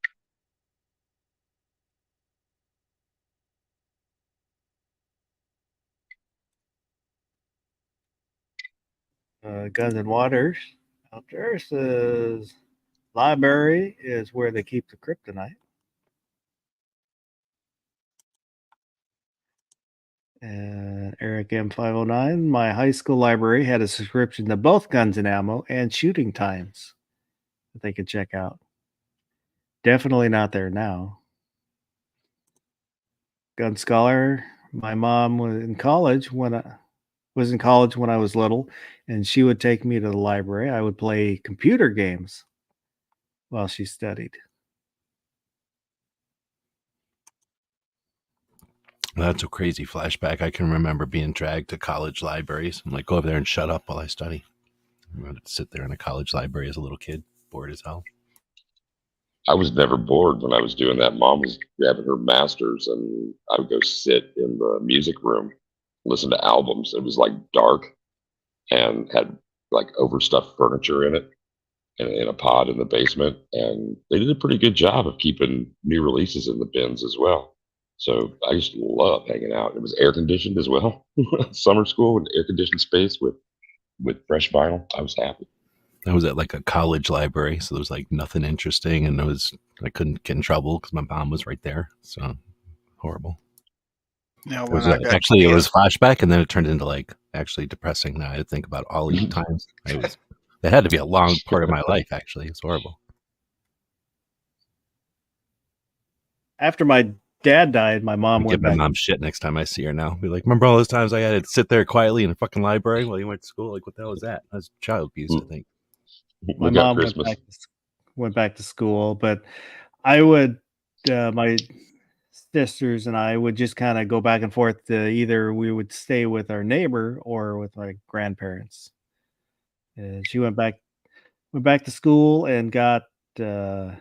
Guns and Waters out there says library is where they keep the kryptonite. And Eric M509, my high school library had a subscription to both Guns and Ammo and Shooting Times that they could check out. Definitely not there now. Gun Scholar, my mom was in college when I was little, and she would take me to the library. I would play computer games while she studied. That's a crazy flashback. I can remember being dragged to college libraries. I'm like, go over there and shut up while I study. I wanted to sit there in a college library as a little kid, bored as hell. I was never bored when I was doing that. Mom was having her master's, and I would go sit in the music room, listen to albums. It was like dark and had like overstuffed furniture in it and in a pod in the basement. And they did a pretty good job of keeping new releases in the bins as well. So I just loved hanging out. It was air conditioned as well. Summer school and air conditioned space with fresh vinyl. I was happy. I was at like a college library, so there was like nothing interesting, and I couldn't get in trouble because my mom was right there. So horrible. Now, It was it was flashback, and then it turned into like actually depressing. Now I think about all these times. That had to be a long part of my life. Actually, it's horrible. After my dad died, my mom went back. Give my mom shit next time I see her now. Be like, remember all those times I had to sit there quietly in a fucking library while you went to school? Like, what the hell was that? That's child abuse, I think. My mom went back to school, but I would my sisters and I would just kind of go back and forth to either we would stay with our neighbor or with my grandparents. And she went back to school and got uh,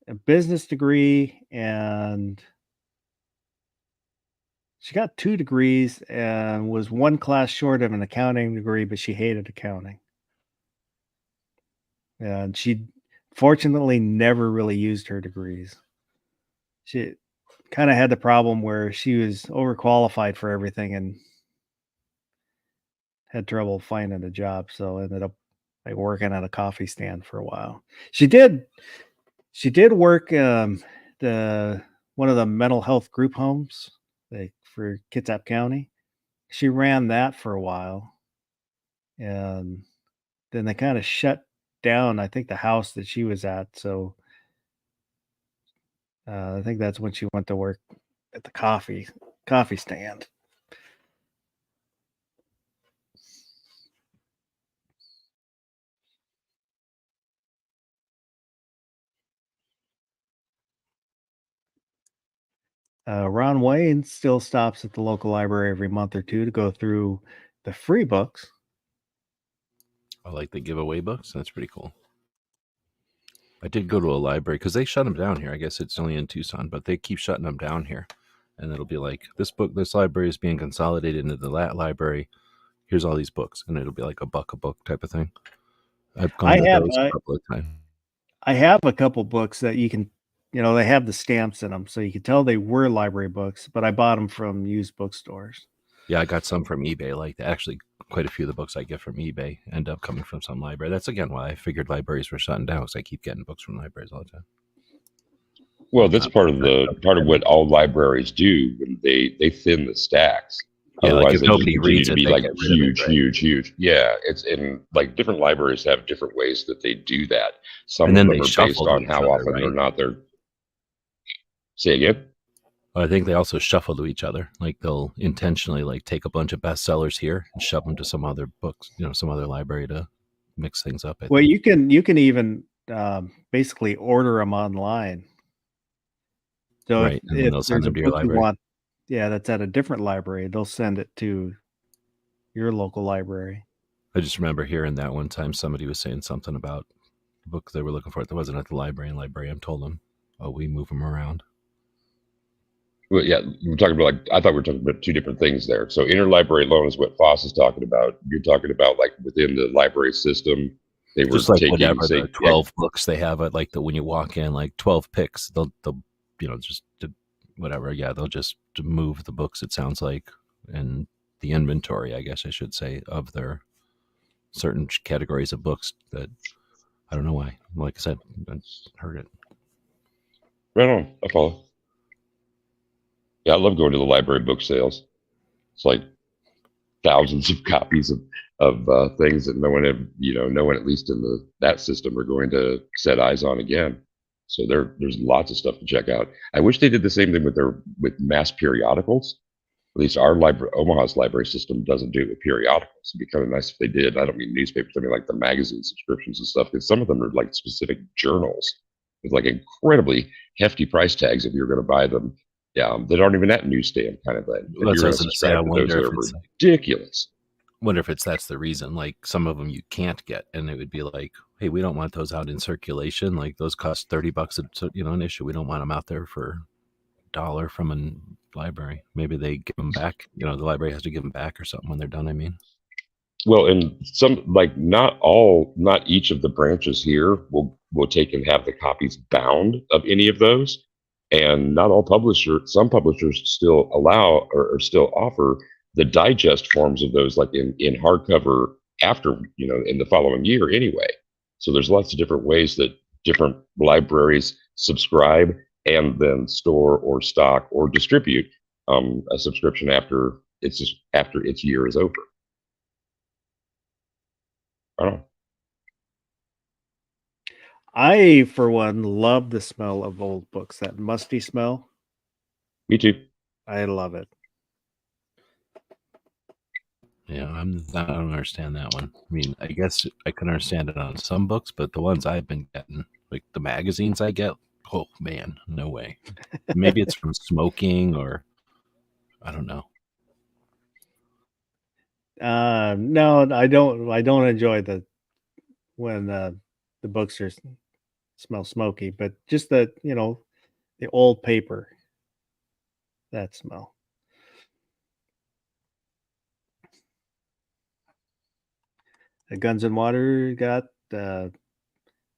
a business degree, and she got 2 degrees and was one class short of an accounting degree, but she hated accounting. And she fortunately never really used her degrees. She kind of had the problem where she was overqualified for everything and had trouble finding a job, so ended up like working at a coffee stand for a while. She did work the one of the mental health group homes like for Kitsap County. She ran that for a while, and then they kind of shut down, I think, the house that she was at. So I think that's when she went to work at the coffee stand. Ron Wayne still stops at the local library every month or two to go through the free books. I like the giveaway books. That's pretty cool. I did go to a library because they shut them down here. I guess it's only in Tucson, but they keep shutting them down here. And it'll be like, this library is being consolidated into the library. Here's all these books. And it'll be like $1 a book type of thing. I've gone to those a couple of times. I have a couple books that you can, they have the stamps in them, so you can tell they were library books, but I bought them from used bookstores. Yeah, I got some from eBay. Like, actually, quite a few of the books I get from eBay end up coming from some library. That's, again, why I figured libraries were shutting down, because I keep getting books from libraries all the time. Well, that's part of what all libraries do. They thin the stacks. Yeah, otherwise, like if nobody reads it, be they like get rid of it, right? huge. Yeah, it's in like different libraries have different ways that they do that. Some And then of them they are based shuffle on each how other, often right? or not they're. Say again. I think they also shuffle to each other. Like they'll intentionally like take a bunch of bestsellers here and shove them to some other books, some other library to mix things up. Well, you can even basically order them online. So right, and then they'll send them to your library. That's at a different library, they'll send it to your local library. I just remember hearing that one time somebody was saying something about the book they were looking for that wasn't at the library, and librarian told them, "Oh, we move them around." Well, yeah, we're talking about I thought we were talking about two different things there. So interlibrary loan is what Foss is talking about. You're talking about like within the library system, they were just like taking whatever the 12 books they have at like when you walk in, like 12 picks, they'll just whatever. Yeah, they'll just move the books. It sounds like, and the inventory, I guess I should say, of their certain categories of books that I don't know why. Like I said, I heard it. Right on. I follow. Yeah, I love going to the library book sales. It's like thousands of copies of things that no one at least in that system are going to set eyes on again. So there's lots of stuff to check out. I wish they did the same thing with mass periodicals. At least our Omaha's library system doesn't do it with periodicals. It'd be kind of nice if they did. I don't mean newspapers, I mean like the magazine subscriptions and stuff, because some of them are like specific journals with like incredibly hefty price tags if you're going to buy them. Yeah, that aren't even at newsstand kind of thing. Well, that's what I was going to say. I wonder if it's ridiculous. Wonder if that's the reason. Like some of them you can't get, and it would be like, hey, we don't want those out in circulation. Like those cost $30 an issue. We don't want them out there for $1 from a library. Maybe they give them back. The library has to give them back or something when they're done. I mean, well, and some not each of the branches here will take and have the copies bound of any of those. And not all some publishers still allow or still offer the digest forms of those, like in hardcover after, in the following year anyway. So there's lots of different ways that different libraries subscribe and then store or stock or distribute a subscription after its year is over. I don't know. I, for one, love the smell of old books, that musty smell. Me too. I love it. Yeah, I don't understand that one. I mean, I guess I can understand it on some books, but the ones I've been getting, like the magazines I get, oh man, no way. Maybe it's from smoking or I don't know. No, I don't. I don't enjoy when the books smell smoky, but just the the old paper, that smell. The Guns and Water got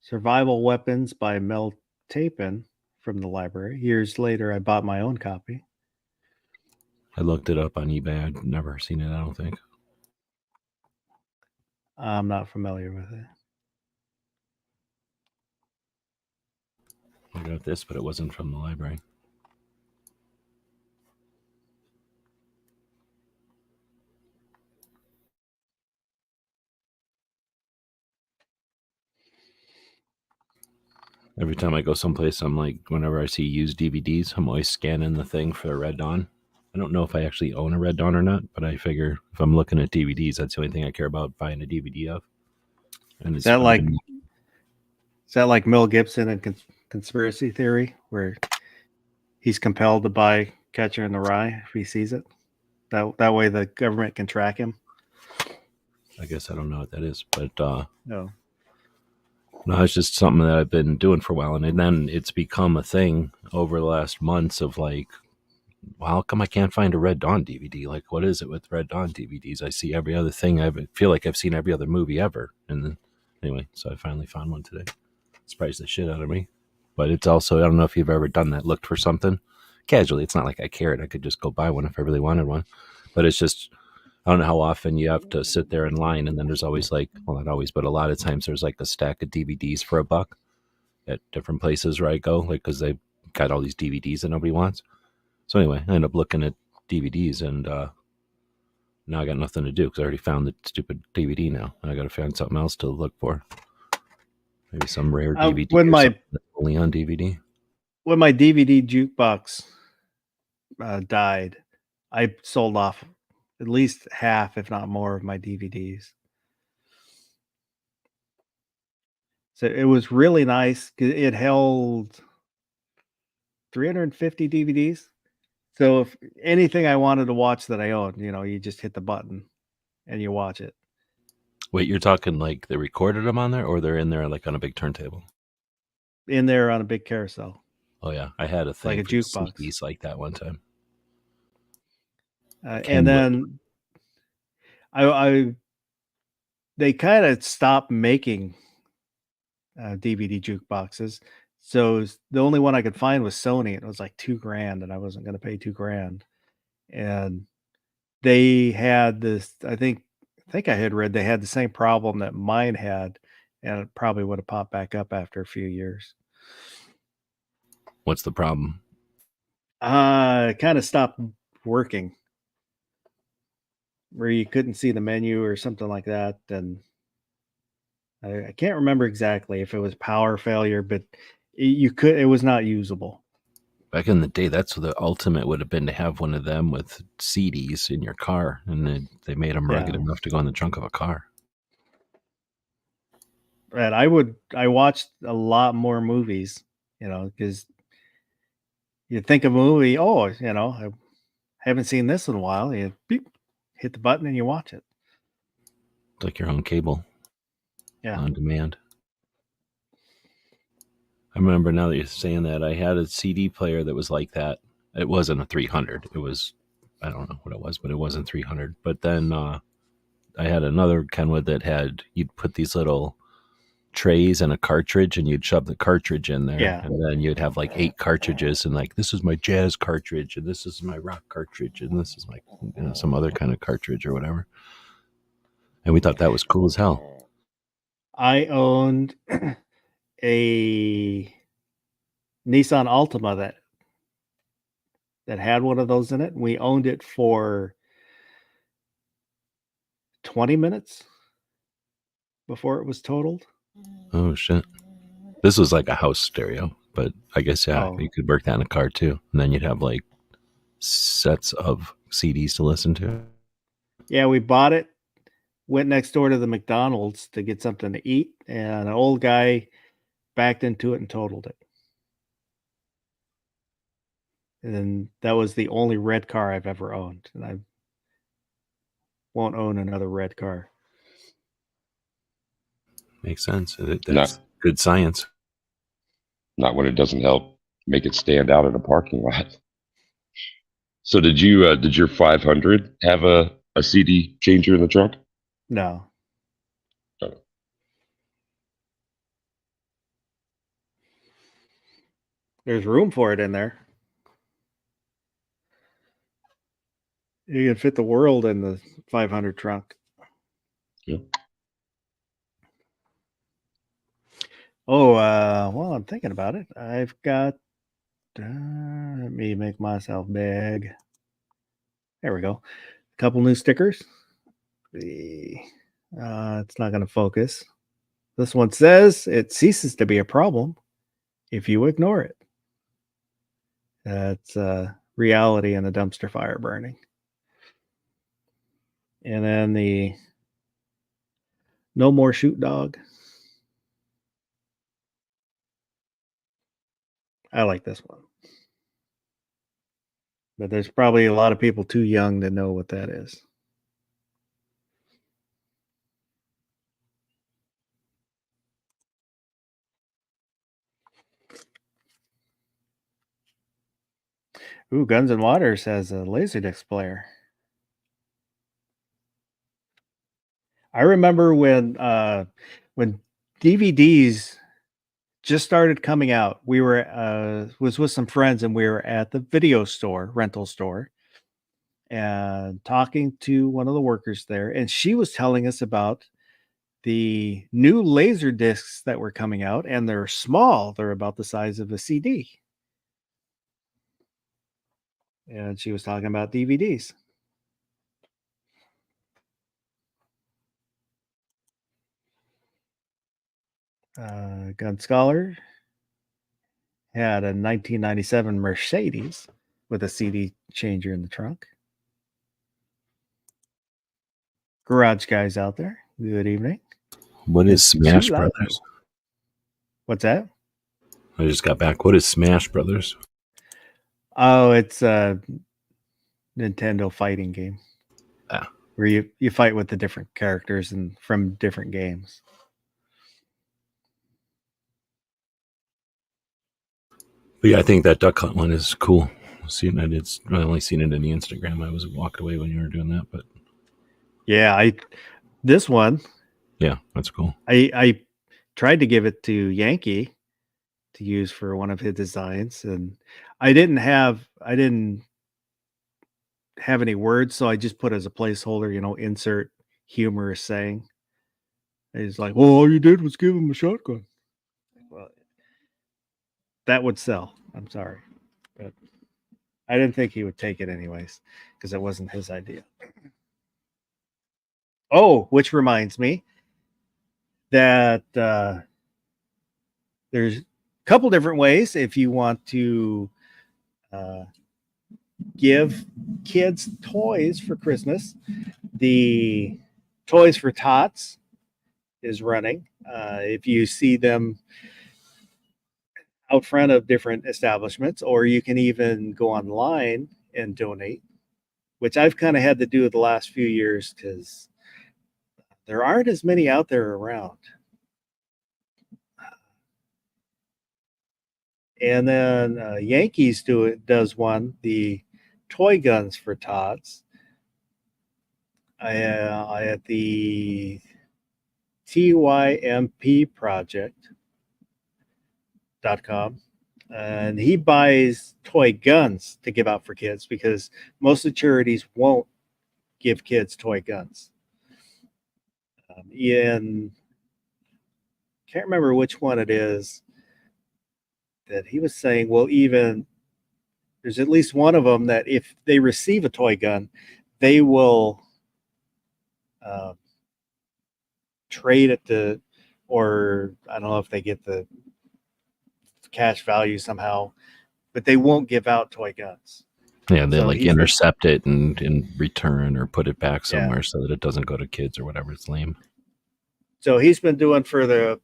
Survival Weapons by Mel Tapin from the library. Years later, I bought my own copy. I looked it up on eBay. I'd never seen it, I don't think. I'm not familiar with it. I got this, but it wasn't from the library. Every time I go someplace, I'm like, whenever I see used DVDs, I'm always scanning the thing for a Red Dawn. I don't know if I actually own a Red Dawn or not, but I figure if I'm looking at DVDs, that's the only thing I care about buying a DVD of. And Is that like Mel Gibson and Conspiracy Theory, where he's compelled to buy Catcher in the Rye if he sees it? That way the government can track him. I guess I don't know what that is, but No. no, it's just something that I've been doing for a while, and then it's become a thing over the last months of like, well, how come I can't find a Red Dawn DVD? Like, what is it with Red Dawn DVDs? I see every other thing. I feel like I've seen every other movie ever. And then, anyway, so I finally found one today. Surprised the shit out of me. But it's also, I don't know if you've ever done that, looked for something casually. It's not like I cared. I could just go buy one if I really wanted one. But it's just, I don't know how often you have to sit there in line, and then there's always like, well, not always, but a lot of times there's like a stack of DVDs for $1 at different places where I go, like, because they've got all these DVDs that nobody wants. So anyway, I end up looking at DVDs, and now I got nothing to do because I already found the stupid DVD now. And I got to find something else to look for. Maybe some rare DVD when or my something that's only on DVD. when my DVD jukebox died, I sold off at least half, if not more, of my DVDs. So it was really nice because it held 350 DVDs. So if anything I wanted to watch that I owned, you just hit the button and you watch it. Wait, you're talking like they recorded them on there, or they're in there like on a big turntable? In there on a big carousel. Oh yeah, I had a thing Like a for jukebox. CDs like that one time. And then they kind of stopped making DVD jukeboxes. So the only one I could find was Sony. It was like $2,000, and I wasn't going to pay $2,000. And they had this, I think I had read they had the same problem that mine had, and it probably would have popped back up after a few years. What's the problem? It kind of stopped working, where you couldn't see the menu or something like that. And I can't remember exactly if it was power failure, but it was not usable. Back in the day, that's the ultimate would have been to have one of them with CDs in your car, and then they made them rugged enough to go in the trunk of a car. And I watched a lot more movies, because you think of a movie, I haven't seen this in a while. You beep, hit the button and you watch it. It's like your own cable. Yeah. On demand. I remember now that you're saying that, I had a CD player that was like that. It wasn't a 300. It was, I don't know what it was, but it wasn't 300. But then I had another Kenwood that you'd put these little trays and a cartridge, and you'd shove the cartridge in there. Yeah. And then you'd have like 8 cartridges, and like, this is my jazz cartridge, and this is my rock cartridge, and this is my, some other kind of cartridge or whatever. And we thought that was cool as hell. I owned a Nissan Altima that had one of those in it. We owned it for 20 minutes before it was totaled. Oh shit. This was like a house stereo, but I guess you could work that in a car too. And then you'd have like sets of CDs to listen to. Yeah, we bought it, went next door to the McDonald's to get something to eat, and an old guy backed into it and totaled it. And that was the only red car I've ever owned. And I won't own another red car. Makes sense. That's good science. Not when it doesn't help make it stand out in a parking lot. So did your 500 have a CD changer in the trunk? No. Oh. There's room for it in there. You can fit the world in the 500 trunk. Yeah. Oh, well, I'm thinking about it. I've got, let me make myself big. There we go. A couple new stickers. It's not going to focus. This one says it ceases to be a problem if you ignore it. That's reality in a dumpster fire burning. And then the no more shoot dog. I like this one. But there's probably a lot of people too young to know what that is. Ooh, Guns and Waters has a Laserdisc player. I remember when DVDs just started coming out. We were was with some friends and we were at the video store, rental store, and talking to one of the workers there, and she was telling us about the new laser discs that were coming out, and they're small. They're about the size of a CD. And she was talking about DVDs. Gun Scholar had a 1997 Mercedes with a CD changer in the trunk. Garage guys out there, good evening. What is Smash Brothers? What's that? I just got back. What is Smash Brothers? Oh, it's a Nintendo fighting game. Where you fight with the different characters and from different games. But yeah, I think that duck hunt one is cool. I only seen it in the Instagram. I was walked away when you were doing that, but yeah, this one. Yeah, that's cool. I tried to give it to Yankee to use for one of his designs, and I didn't have any words, so I just put as a placeholder, insert humorous saying. He's like, well, all you did was give him a shotgun. Well, that would sell. I'm sorry. But I didn't think he would take it anyways, because it wasn't his idea. Oh, which reminds me that there's a couple different ways if you want to give kids toys for Christmas. The Toys for Tots is running. If you see them out front of different establishments, or you can even go online and donate, which I've kind of had to do the last few years because there aren't as many out there around. And then Yankees does one, the Toy Guns for Tots. At the TYMPproject.com, and he buys toy guns to give out for kids because most of the charities won't give kids toy guns. Ian, can't remember which one it is that he was saying, well, even there's at least one of them that if they receive a toy gun, they will trade it or I don't know if they get the cash value somehow, but they won't give out toy guns. Yeah, they intercept it and in return or put it back somewhere so that it doesn't go to kids or whatever. It's lame. So he's been doing for the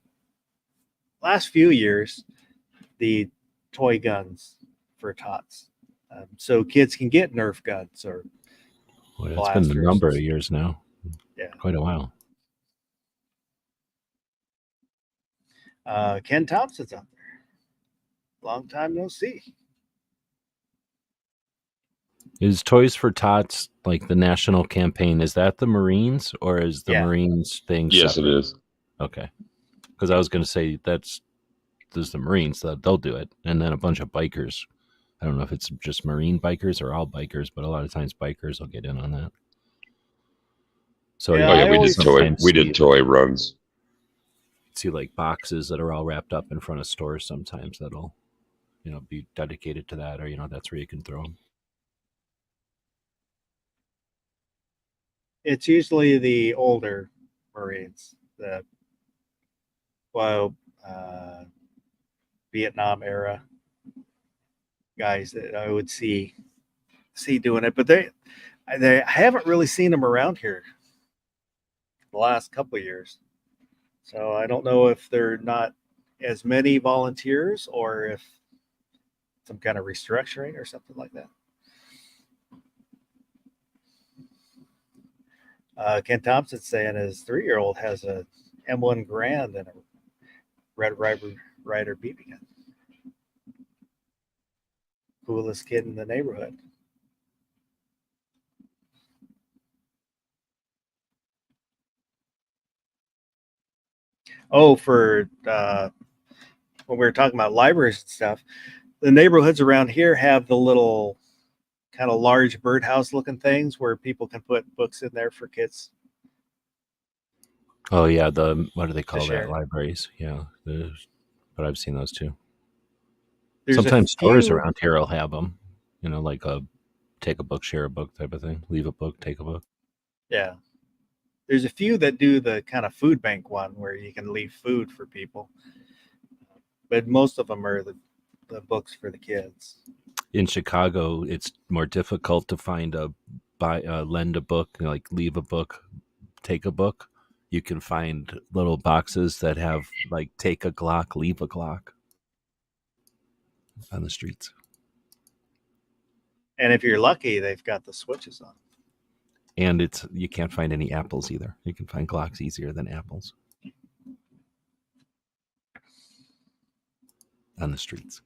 last few years the toy guns for tots. so kids can get Nerf guns or Well, it's been a blasters. number of years now. Yeah. Quite a while. Ken Thompson's out there. Long time no see. Is Toys for Tots like the national campaign? Is that the Marines or is the Yeah. Marines thing Yes, separate? it is. Okay. Because I was going to say there's the Marines, they'll do it. And then a bunch of bikers. I don't know if it's just Marine bikers or all bikers, but a lot of times bikers will get in on that. So Yeah, Oh yeah, I always- we did toy runs. see like boxes that are all wrapped up in front of stores sometimes that'll, be dedicated to that, or, that's where you can throw them. It's usually the older Marines, the Vietnam era guys that I would see doing it, but I haven't really seen them around here the last couple of years. So I don't know if they're not as many volunteers or if some kind of restructuring or something like that. Ken Thompson's saying his 3-year-old has a M1 Grand and a Red Ryder BB gun. Coolest kid in the neighborhood. Oh, for when we were talking about libraries and stuff, the neighborhoods around here have the little kind of large birdhouse looking things where people can put books in there for kids. Oh yeah, what do they call share. that? Libraries. Yeah, but I've seen those too. There's Sometimes a stores few- around here will have them. Like a take a book, share a book type of thing. Leave a book, take a book. Yeah. There's a few that do the kind of food bank one where you can leave food for people. But most of them are the books for the kids. In Chicago, it's more difficult to find lend a book, like leave a book, take a book. You can find little boxes that have like take a Glock, leave a Glock on the streets. And if you're lucky, they've got the switches on. And you can't find any apples either. You can find Glocks easier than apples on the streets.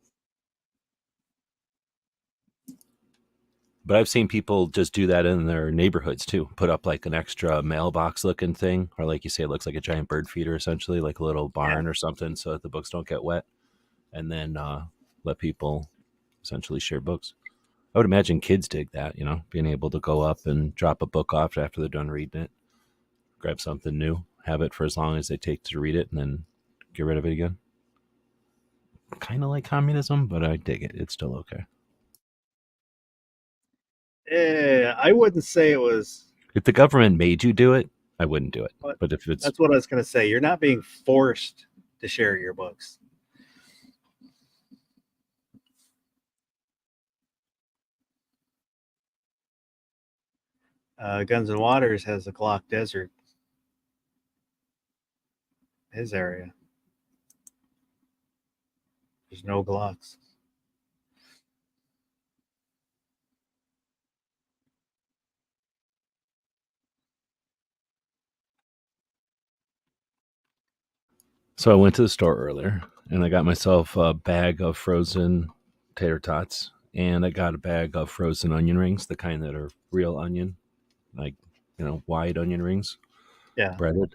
But I've seen people just do that in their neighborhoods too. Put up like an extra mailbox looking thing, or like you say, it looks like a giant bird feeder, essentially, like a little barn or something, so that the books don't get wet. And then let people essentially share books. I would imagine kids dig that, being able to go up and drop a book off after they're done reading it, grab something new, have it for as long as they take to read it, and then get rid of it again. Kind of like communism, but I dig it. It's still okay. I wouldn't say it was. If the government made you do it, I wouldn't do it. But if it's... That's what I was going to say. You're not being forced to share your books. Guns and Waters has a Glock Desert. His area. There's no Glocks. So I went to the store earlier and I got myself a bag of frozen tater tots, and I got a bag of frozen onion rings, the kind that are real onion, like, wide onion rings. Yeah. Breaded.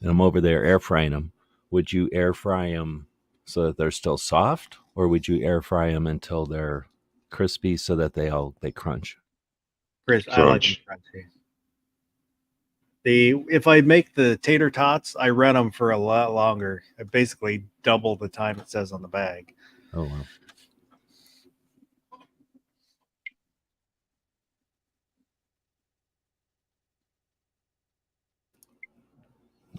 And I'm over there air frying them. Would you air fry them so that they're still soft, or would you air fry them until they're crispy so that they crunch? Chris, I like them crunchy. If I make the tater tots, I run them for a lot longer. I basically double the time it says on the bag. Oh,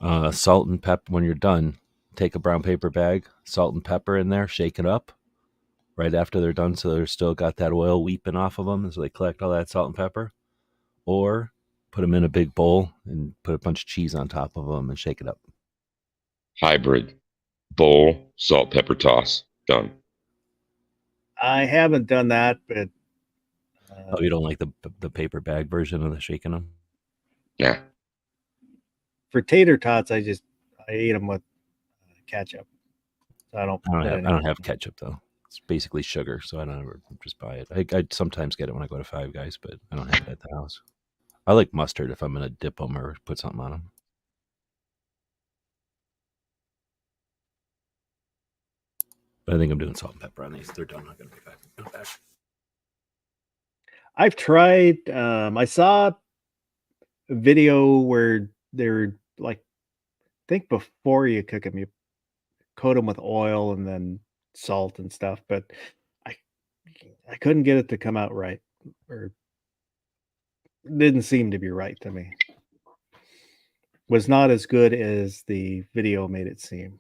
wow. Salt and pepper. When you're done, take a brown paper bag, salt and pepper in there, shake it up right after they're done, so they're still got that oil weeping off of them as they collect all that salt and pepper. Or put them in a big bowl and put a bunch of cheese on top of them and shake it up. Hybrid. Bowl, salt, pepper toss. Done. I haven't done that, but Oh, you don't like the paper bag version of the shaking them? Yeah. For tater tots, I ate them with ketchup. So I don't. I don't have ketchup though. It's basically sugar, so I don't ever just buy it. I sometimes get it when I go to Five Guys, but I don't have it at the house. I like mustard if I'm gonna dip them or put something on them. But I think I'm doing salt and pepper on these. They're done. I'm not gonna be back. I've tried. I saw a video where they're like, I think before you cook them, you coat them with oil and then salt and stuff. But I couldn't get it to come out right, or it didn't seem to be right to me. Was not as good as the video made it seem.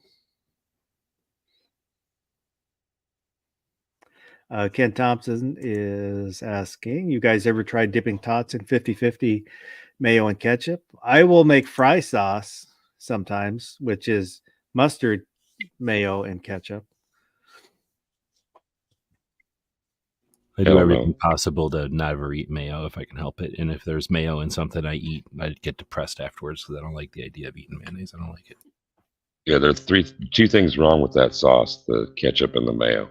Ken Thompson is asking, you guys ever tried dipping tots in 50-50 mayo and ketchup? I will make fry sauce sometimes, which is mustard, mayo, and ketchup. I do everything possible to never eat mayo if I can help it. And if there's mayo in something I eat, I get depressed afterwards because I don't like the idea of eating mayonnaise. I don't like it. Yeah, there are two things wrong with that sauce: the ketchup and the mayo.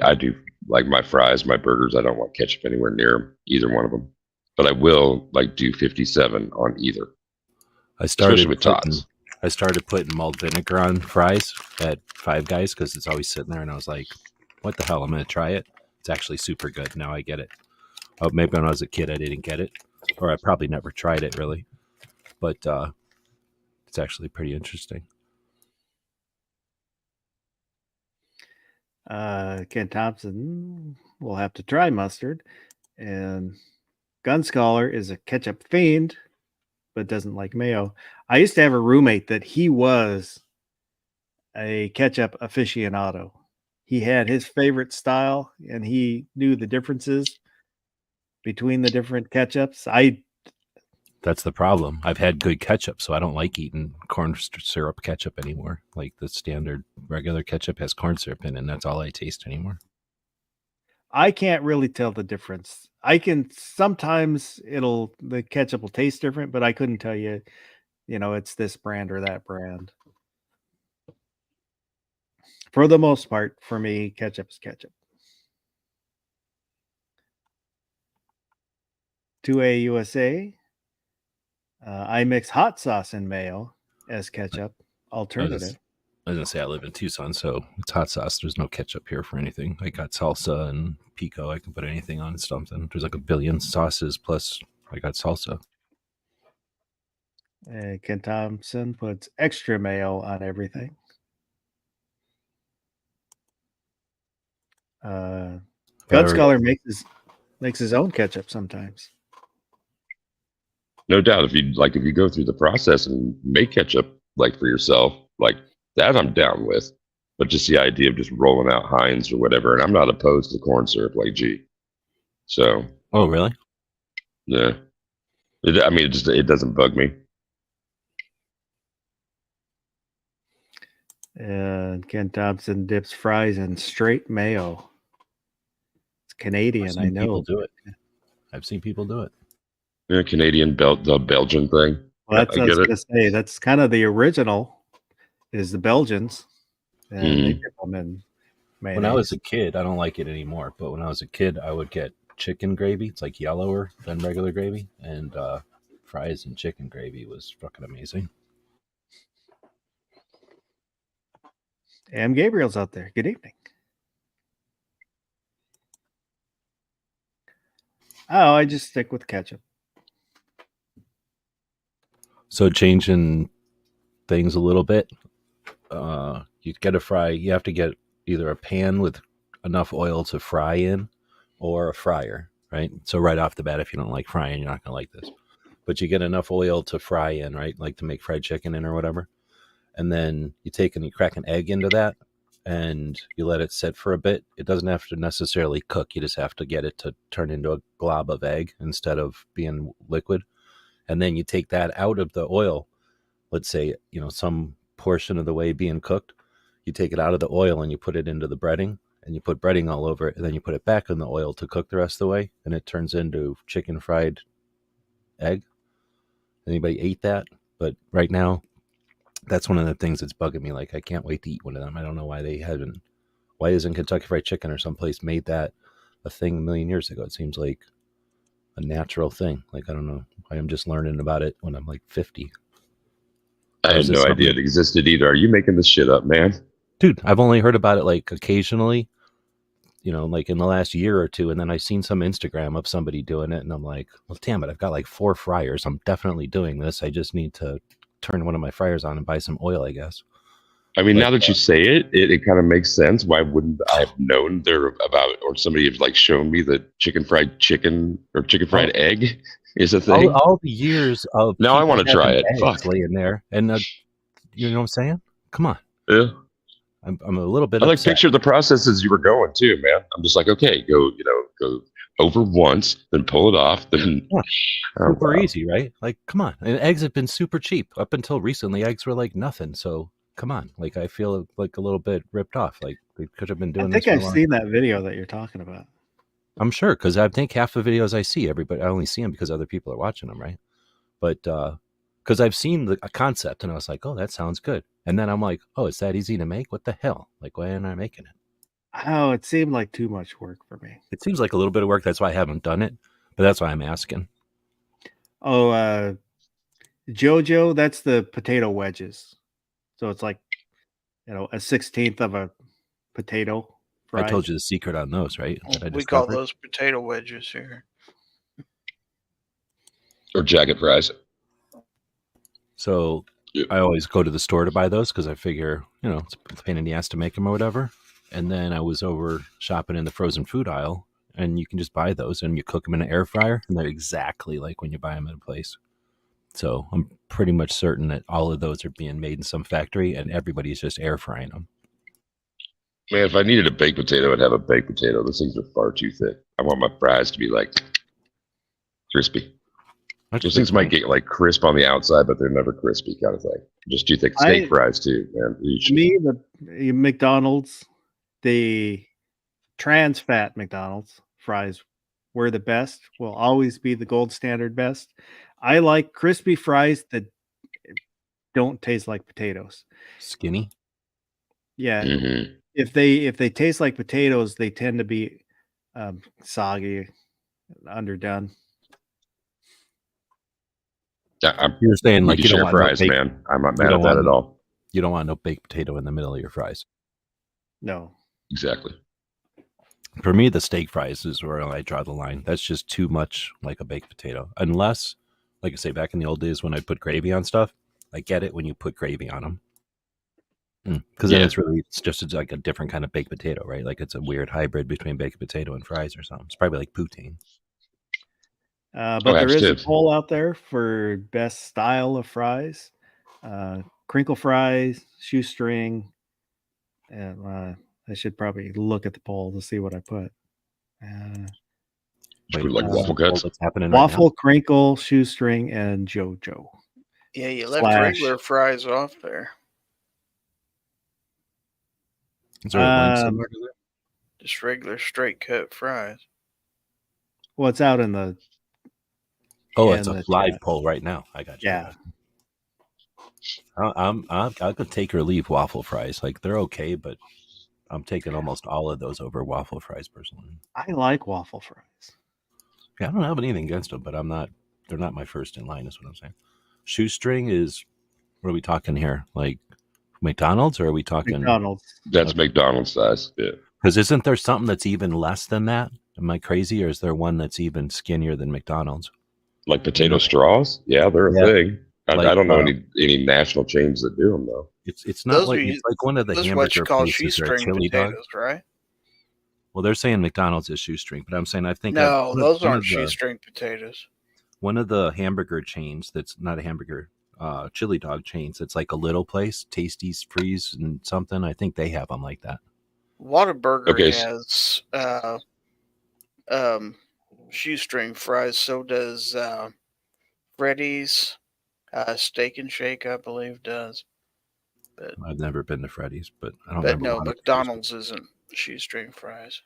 I do like my fries, my burgers. I don't want ketchup anywhere near either one of them. But I will do 57 on either. Especially with tots. I started putting malt vinegar on fries at Five Guys because it's always sitting there, and I was like, "What the hell? I'm going to try it." It's actually super good. Now I get it. Oh, maybe when I was a kid I didn't get it, or I probably never tried it really. But it's actually pretty interesting. Ken Thompson will have to try mustard, and Gun Scholar is a ketchup fiend, but doesn't like mayo. I used to have a roommate that he was a ketchup aficionado. He had his favorite style, and he knew the differences between the different ketchups. That's the problem. I've had good ketchup, so I don't like eating corn syrup ketchup anymore. Like the standard regular ketchup has corn syrup in it, and that's all I taste anymore. I can't really tell the difference. I can sometimes the ketchup will taste different, but I couldn't tell you, it's this brand or that brand. For the most part, for me, ketchup is ketchup. 2A USA. I mix hot sauce and mayo as ketchup alternative. I was going to say I live in Tucson, so it's hot sauce. There's no ketchup here for anything. I got salsa and pico. I can put anything on something. There's like a billion sauces, plus I got salsa. Ken Thompson puts extra mayo on everything. Gun Scholar makes his own ketchup sometimes. No doubt, if you go through the process and make ketchup for yourself, that I'm down with. But just the idea of just rolling out Heinz or whatever, and I'm not opposed to corn syrup like G. So. Oh, really? Yeah. It doesn't bug me. And Ken Thompson dips fries in straight mayo. It's Canadian, I know. People do it. I've seen people do it. Yeah, the Belgian thing. Well, that's what I was going to say. That's kind of the original, is the Belgians. And they dip them in mayonnaise. When I was a kid, I don't like it anymore, but when I was a kid, I would get chicken gravy. It's like yellower than regular gravy. And fries and chicken gravy was fucking amazing. Am Gabriel's out there. Good evening. Oh, I just stick with ketchup. So changing things a little bit, you get a fry. You have to get either a pan with enough oil to fry in, or a fryer, right? So right off the bat, if you don't like frying, you're not going to like this. But you get enough oil to fry in, right? Like to make fried chicken in or whatever. And then you crack an egg into that, and you let it sit for a bit. It doesn't have to necessarily cook. You just have to get it to turn into a glob of egg instead of being liquid. And then you take that out of the oil, let's say, some portion of the way being cooked, you take it out of the oil and you put it into the breading, and you put breading all over it, and then you put it back in the oil to cook the rest of the way, and it turns into chicken fried egg. Anybody ate that? But right now, that's one of the things that's bugging me. Like, I can't wait to eat one of them. I don't know why they haven't. Why isn't Kentucky Fried Chicken or someplace made that a thing a million years ago? It seems like a natural thing. Like, I don't know why I'm just learning about it when I'm like 50. I had no idea it existed either. Are you making this shit up, man? Dude, I've only heard about it like occasionally, like in the last year or two. And then I've seen some Instagram of somebody doing it. And I'm like, well, damn it, I've got like 4 fryers. I'm definitely doing this. I just need to turn one of my fryers on and buy some oil, I guess. I mean, now that you say it, it kind of makes sense. Why wouldn't I have known there about, or somebody have like shown me that chicken fried chicken or chicken fried egg is a thing? All the years of now I want to try it. Fuck, laying there, and you know what I'm saying? Come on. Yeah, I'm a little bit. I like picture the process as you were going too, man. I'm just like, okay, go over once, then pull it off, then super easy, right? Like, come on. And eggs have been super cheap up until recently. Eggs were like nothing, so. Come on, like I feel like a little bit ripped off. Like they could have been doing. I think I've seen that video that you're talking about. I'm sure because I think half the videos I see, I only see them because other people are watching them, right? But because I've seen a concept and I was like, oh, that sounds good, and then I'm like, oh, it's that easy to make? What the hell? Like, why aren't I making it? Oh, it seemed like too much work for me. It seems like a little bit of work. That's why I haven't done it, but that's why I'm asking. Oh, JoJo, that's the potato wedges. So it's like, a 1/16 of a potato fried. I told you the secret on those, right? We call those potato wedges here. Or jacket fries. So I always go to the store to buy those because I figure, it's a pain in the ass to make them or whatever. And then I was over shopping in the frozen food aisle, and you can just buy those and you cook them in an air fryer, and they're exactly like when you buy them at a place. So I'm pretty much certain that all of those are being made in some factory and everybody's just air frying them. Man, if I needed a baked potato, I'd have a baked potato. Those things are far too thick. I want my fries to be like crispy. Those things might get like crisp on the outside, but they're never crispy kind of thing. Just too thick. Steak fries too, man. To me, the McDonald's, the trans fat McDonald's fries were the best, will always be the gold standard best. I like crispy fries that don't taste like potatoes. Skinny? Yeah. Mm-hmm. If they taste like potatoes, they tend to be soggy, underdone. You're saying like you don't want fries, man. I'm not mad at that at all. You don't want no baked potato in the middle of your fries. No. Exactly. For me, the steak fries is where I draw the line. That's just too much like a baked potato. Unless, like I say, back in the old days when I put gravy on stuff, I get it when you put gravy on them. Because then it's just like a different kind of baked potato, right? Like it's a weird hybrid between baked potato and fries or something. It's probably like poutine. But there is a poll out there for best style of fries. Crinkle fries, shoestring, and I should probably look at the poll to see what I put. Like waffle cuts? What's happening waffle, crinkle, shoestring, and JoJo. Yeah, you left regular fries off there. Is there a link somewhere to that? Just regular straight cut fries. Well, it's out in the. Oh, it's a live poll right now. I got you. Yeah. I could take or leave waffle fries. Like they're okay, but I'm taking almost all of those over waffle fries personally. I like waffle fries. Yeah, I don't have anything against them, but they're not my first in line, is what I'm saying. Shoestring is, what are we talking here? Like McDonald's, or are we talking McDonald's? That's McDonald's size, yeah. Because isn't there something that's even less than that? Am I crazy, or is there one that's even skinnier than McDonald's? Like potato straws? Yeah, they're a thing. I don't know any national chains that do them though. It's not it's like one of the hamburger places or chili dog, right? Well, they're saying McDonald's is shoestring, but I'm saying those aren't shoestring potatoes. One of the hamburger chains that's not a hamburger, chili dog chains. It's like a little place, Tasty's Freeze and something. I think they have them like that. Whataburger has shoestring fries. So does Freddy's. Steak and Shake, I believe, does. But I've never been to Freddy's, but I don't. But no, McDonald's isn't Shoestring fries.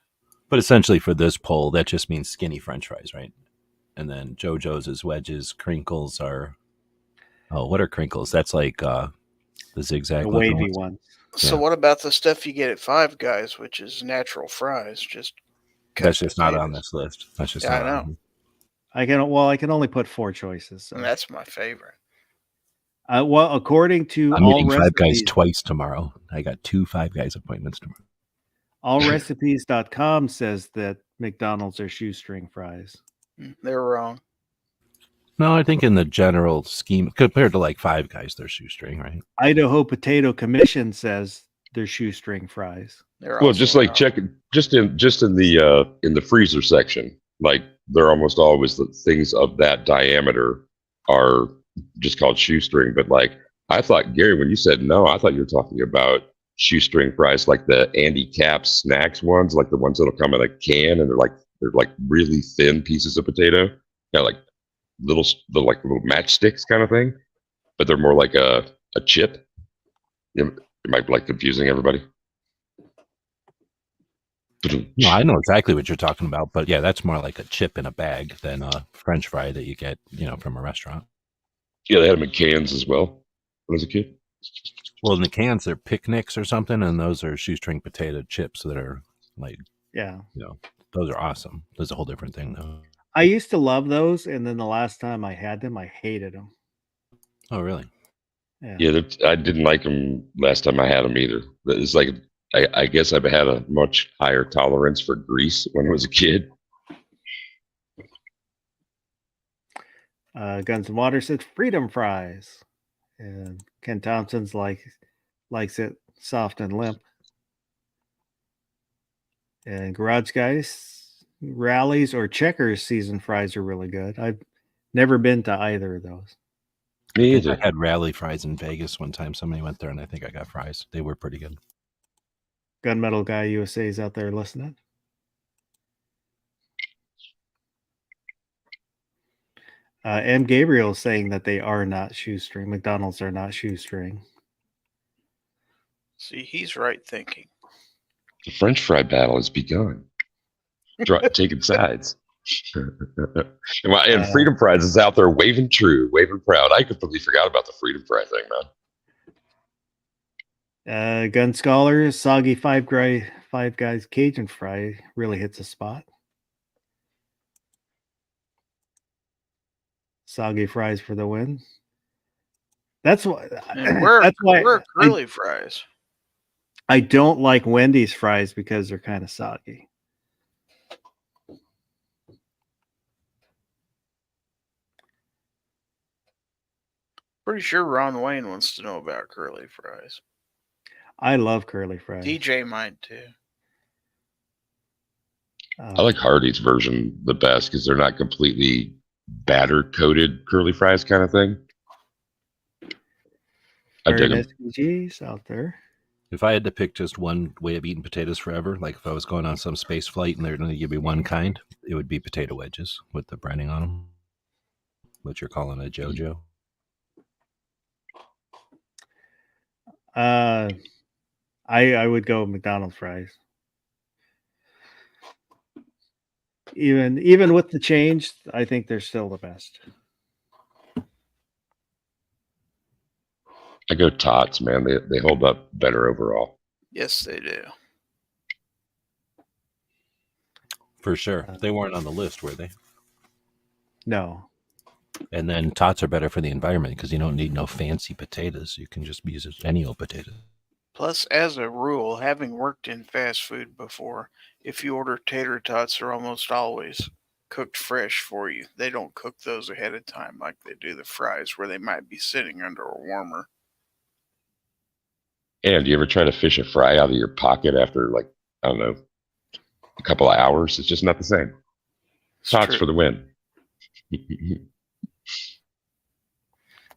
But essentially, for this poll, that just means skinny French fries, right? And then JoJo's is wedges. Crinkles are. Oh, what are crinkles? That's like the zigzag The looking wavy ones. ones. So Yeah. what about the stuff you get at Five Guys, which is natural fries? Just cut That's just not on potatoes. this list. That's just Yeah, not I know. on. I can only put 4 choices. So. And that's my favorite. Well, according to I'm all eating Five Guys recipes, twice tomorrow. I got 2 Five Guys appointments tomorrow. allrecipes.com says that McDonald's are shoestring fries. They're wrong. No, I think in the general scheme, compared to like Five Guys, they're shoestring, right? Idaho Potato Commission says they're shoestring fries. They're Well, also just like wrong. check just in the freezer section, like they're almost always the things of that diameter are just called shoestring. But like I thought, Gary, when you said no, I thought you were talking about shoestring fries, like the Andy Capp snacks ones, like the ones that'll come in a can and they're like really thin pieces of potato, like little matchsticks kind of thing, but they're more like a chip. It might be like confusing everybody. No, I know exactly what you're talking about, but yeah, that's more like a chip in a bag than a French fry that you get, from a restaurant. Yeah, they had them in cans as well when I was a kid. Well, in the cans, they're picnics or something, and those are shoestring potato chips that are like, Yeah. those are awesome. That's a whole different thing, though. I used to love those, and then the last time I had them, I hated them. Oh, really? Yeah, I didn't like them last time I had them either. It's like I guess I've had a much higher tolerance for grease when I was a kid. Guns and Water said freedom fries, and Ken Thompson's likes it soft and limp. And Garage Guys, Rallies or Checkers seasoned fries are really good. I've never been to either of those. Me I either. had rally fries in Vegas one time. Somebody went there, and I think I got fries. They were pretty good. Gunmetal Guy USA is out there listening. M. Gabriel is saying that they are not shoestring. McDonald's are not shoestring. See, he's right thinking. The French fry battle has begun. Taking sides. And Freedom Fries is out there waving true, waving proud. I completely forgot about the Freedom Fry thing, man. Gun Scholar, soggy Five Guys Cajun fry really hits a spot. Soggy fries for the win. That's why. That's why we're curly fries. I don't like Wendy's fries because they're kind of soggy. Pretty sure Ron Wayne wants to know about curly fries. I love curly fries. DJ might too. I like Hardee's version the best because they're not completely batter coated curly fries kind of thing. I dig them. SPGs out there. If I had to pick just one way of eating potatoes forever, like if I was going on some space flight and they're going to give me one kind, it would be potato wedges with the breading on them, what you're calling a JoJo. I would go McDonald's fries. Even with the change, I think they're still the best. I go Tots, man. They hold up better overall. Yes, they do. For sure. They weren't on the list, were they? No. And then Tots are better for the environment because you don't need no fancy potatoes. You can just use any old potato. Plus, as a rule, having worked in fast food before, if you order tater tots, they're almost always cooked fresh for you. They don't cook those ahead of time like they do the fries, where they might be sitting under a warmer. And do you ever try to fish a fry out of your pocket after, like, I don't know, a couple of hours? It's just not the same. Tots for the win.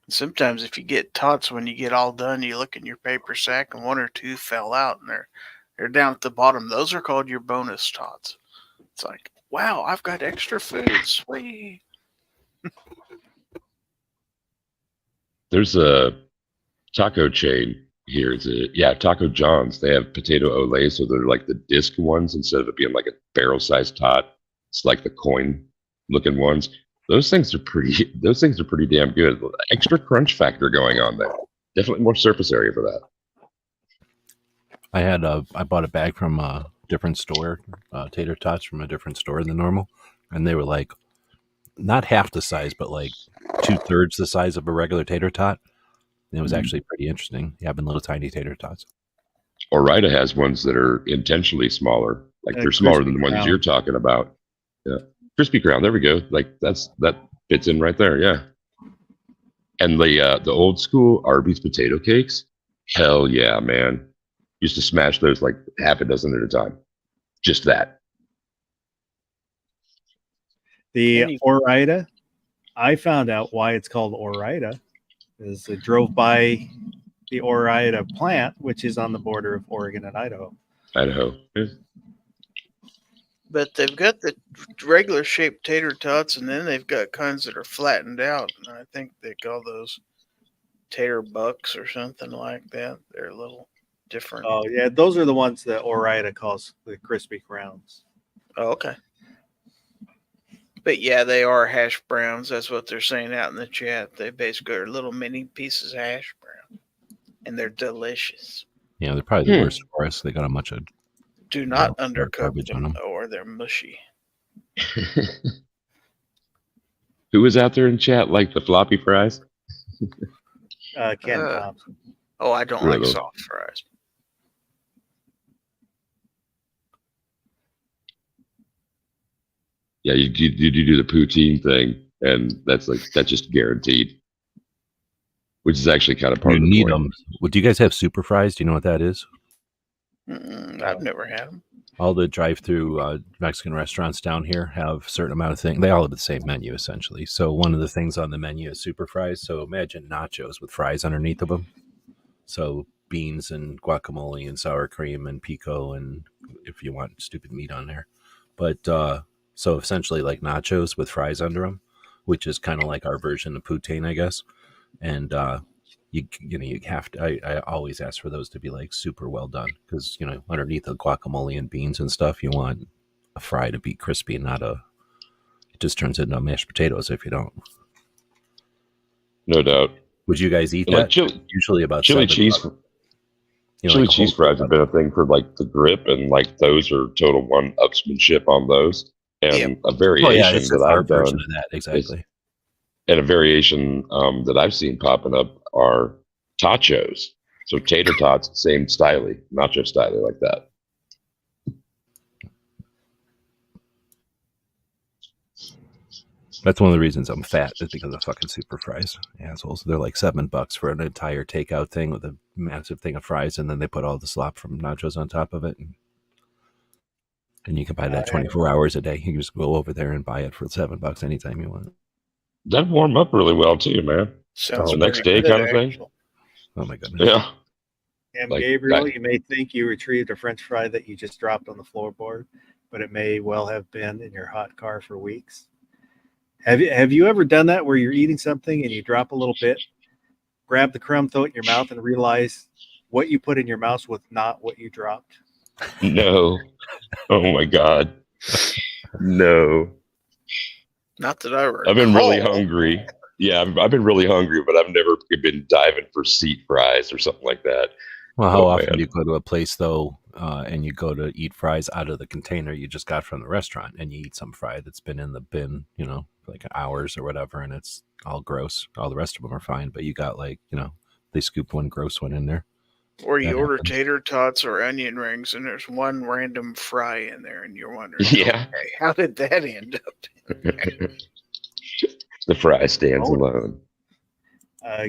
Sometimes if you get tots when you get all done, you look in your paper sack and one or two fell out and they're down at the bottom. Those are called your bonus tots. It's like, wow, I've got extra food. Sweet. There's a taco chain Here's it. Yeah, Taco John's. They have potato ole, so they're like the disc ones instead of it being like a barrel-sized tot. It's like the coin-looking ones. Those things are pretty. Those things are pretty damn good. Extra crunch factor going on there. Definitely more surface area for that. I bought a bag from a different store, tater tots from a different store than normal, and they were like not half the size, but like 2/3 the size of a regular tater tot. And it was actually pretty interesting, having little tiny tater tots. Ore-Ida has ones that are intentionally smaller, like they're smaller than the ones Crown. you're talking about. Yeah, crispy crown. There we go. Like that fits in right there. Yeah. And the old school Arby's potato cakes. Hell yeah, man! Used to smash those like half a dozen at a time. Just that. The Ore-Ida, I found out why it's called Ore-Ida, is I drove by the Ore-Ida plant, which is on the border of Oregon and Idaho. Idaho. Yeah. But they've got the regular shaped tater tots, and then they've got kinds that are flattened out. And I think they call those tater bucks or something like that. They're a little different. Oh yeah, those are the ones that Ore-Ida calls the crispy crowns. Oh, okay. But yeah, they are hash browns. That's what they're saying out in the chat. They basically are little mini pieces of hash brown, and they're delicious. Yeah, they're probably the worst for us. They got a bunch of Do not Yeah, undercook garbage on them, them. or they're mushy. Who was out there in chat like the floppy fries? Ken Thompson. Oh, I don't Really? like soft fries. Yeah, you do the poutine thing, and that's just guaranteed. Which is actually kind of part You of the need point. them. Well, do you guys have super fries? Do you know what that is? I've never had them. All the drive-through Mexican restaurants down here have a certain amount of things. They all have the same menu essentially. So one of the things on the menu is super fries. So imagine nachos with fries underneath of them. So beans and guacamole and sour cream and pico, and if you want stupid meat on there. But so essentially like nachos with fries under them, which is kind of like our version of poutine, I guess. And you have to. I always ask for those to be like super well done, because underneath the guacamole and beans and stuff, you want a fry to be crispy, not it just turns into mashed potatoes if you don't. No doubt. Would you guys eat And like that? Usually about chili $7. cheese. Chili like cheese fries have been a thing for like the grip, and like those are total one-upsmanship on those. And Yep. a variation Oh yeah, it's that our I've version done, of that exactly. and a variation that I've seen popping up are tachos. So tater tots, same styly, nacho styly like that. That's one of the reasons I'm fat, is because of fucking super fries. Assholes. They're like $7 for an entire takeout thing with a massive thing of fries, and then they put all the slop from nachos on top of it. And you can buy that 24 hours a day. You can just go over there and buy it for $7 anytime you want. That'd warm up really well too, man. Sounds The next pretty day good, kind of thing? actually. Oh my goodness. Yeah. And Like Gabriel, that. you may think you retrieved a French fry that you just dropped on the floorboard, but it may well have been in your hot car for weeks. Have you ever done that where you're eating something and you drop a little bit, grab the crumb, throw it in your mouth, and realize what you put in your mouth was not what you dropped? No. Oh my God. No. Not that I recall. I've been really hungry. Yeah, I've been really hungry, but I've never been diving for seat fries or something like that. Well, how Oh, often man. do you go to a place though, and you go to eat fries out of the container you just got from the restaurant, and you eat some fry that's been in the bin, for like hours or whatever, and it's all gross. All the rest of them are fine, but you got they scooped one gross one in there. Or you That order happens. tater tots or onion rings, and there's one random fry in there, and you're wondering, Yeah. okay, how did that end up? The fry stands Oh. alone.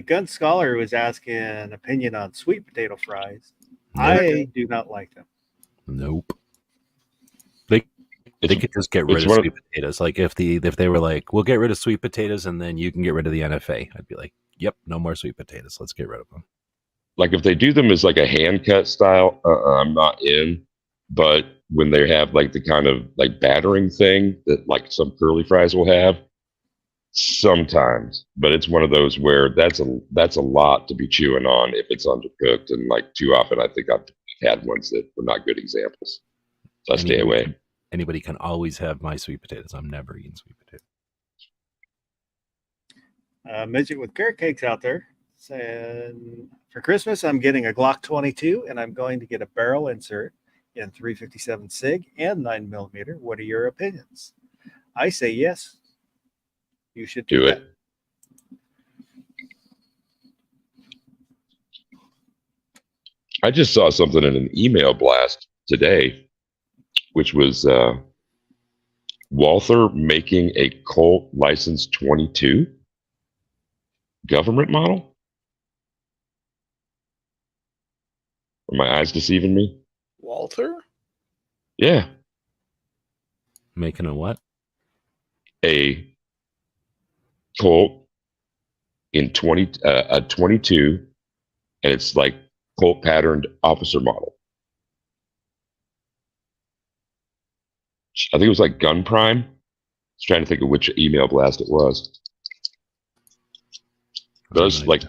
Gun Scholar was asking an opinion on sweet potato fries. Nope. I do not like them. Nope. They could just get rid it's of one of- sweet potatoes. Like if they were like, we'll get rid of sweet potatoes and then you can get rid of the NFA. I'd be like, yep, no more sweet potatoes. Let's get rid of them. Like if they do them as like a hand cut style, I'm not in. But when they have like the kind of like battering thing that like some curly fries will have, Sometimes, but it's one of those where that's a lot to be chewing on if it's undercooked, and like too often, I think I've had ones that were not good examples, so I stay away. Anybody can always have my sweet potatoes. I'm never eating sweet potatoes. Midget with carrot cakes out there saying, for Christmas, I'm getting a Glock 22 and I'm going to get a barrel insert in 357 SIG and 9mm. What are your opinions? I say yes. You should Do that. it. I just saw something in an email blast today, which was Walther making a Colt License 22 government model. Are my eyes deceiving me? Walther? Yeah. Making a what? A Colt in a 22, and it's like Colt patterned officer model. I think it was like Gun Prime. I was trying to think of which email blast it was. But I was like,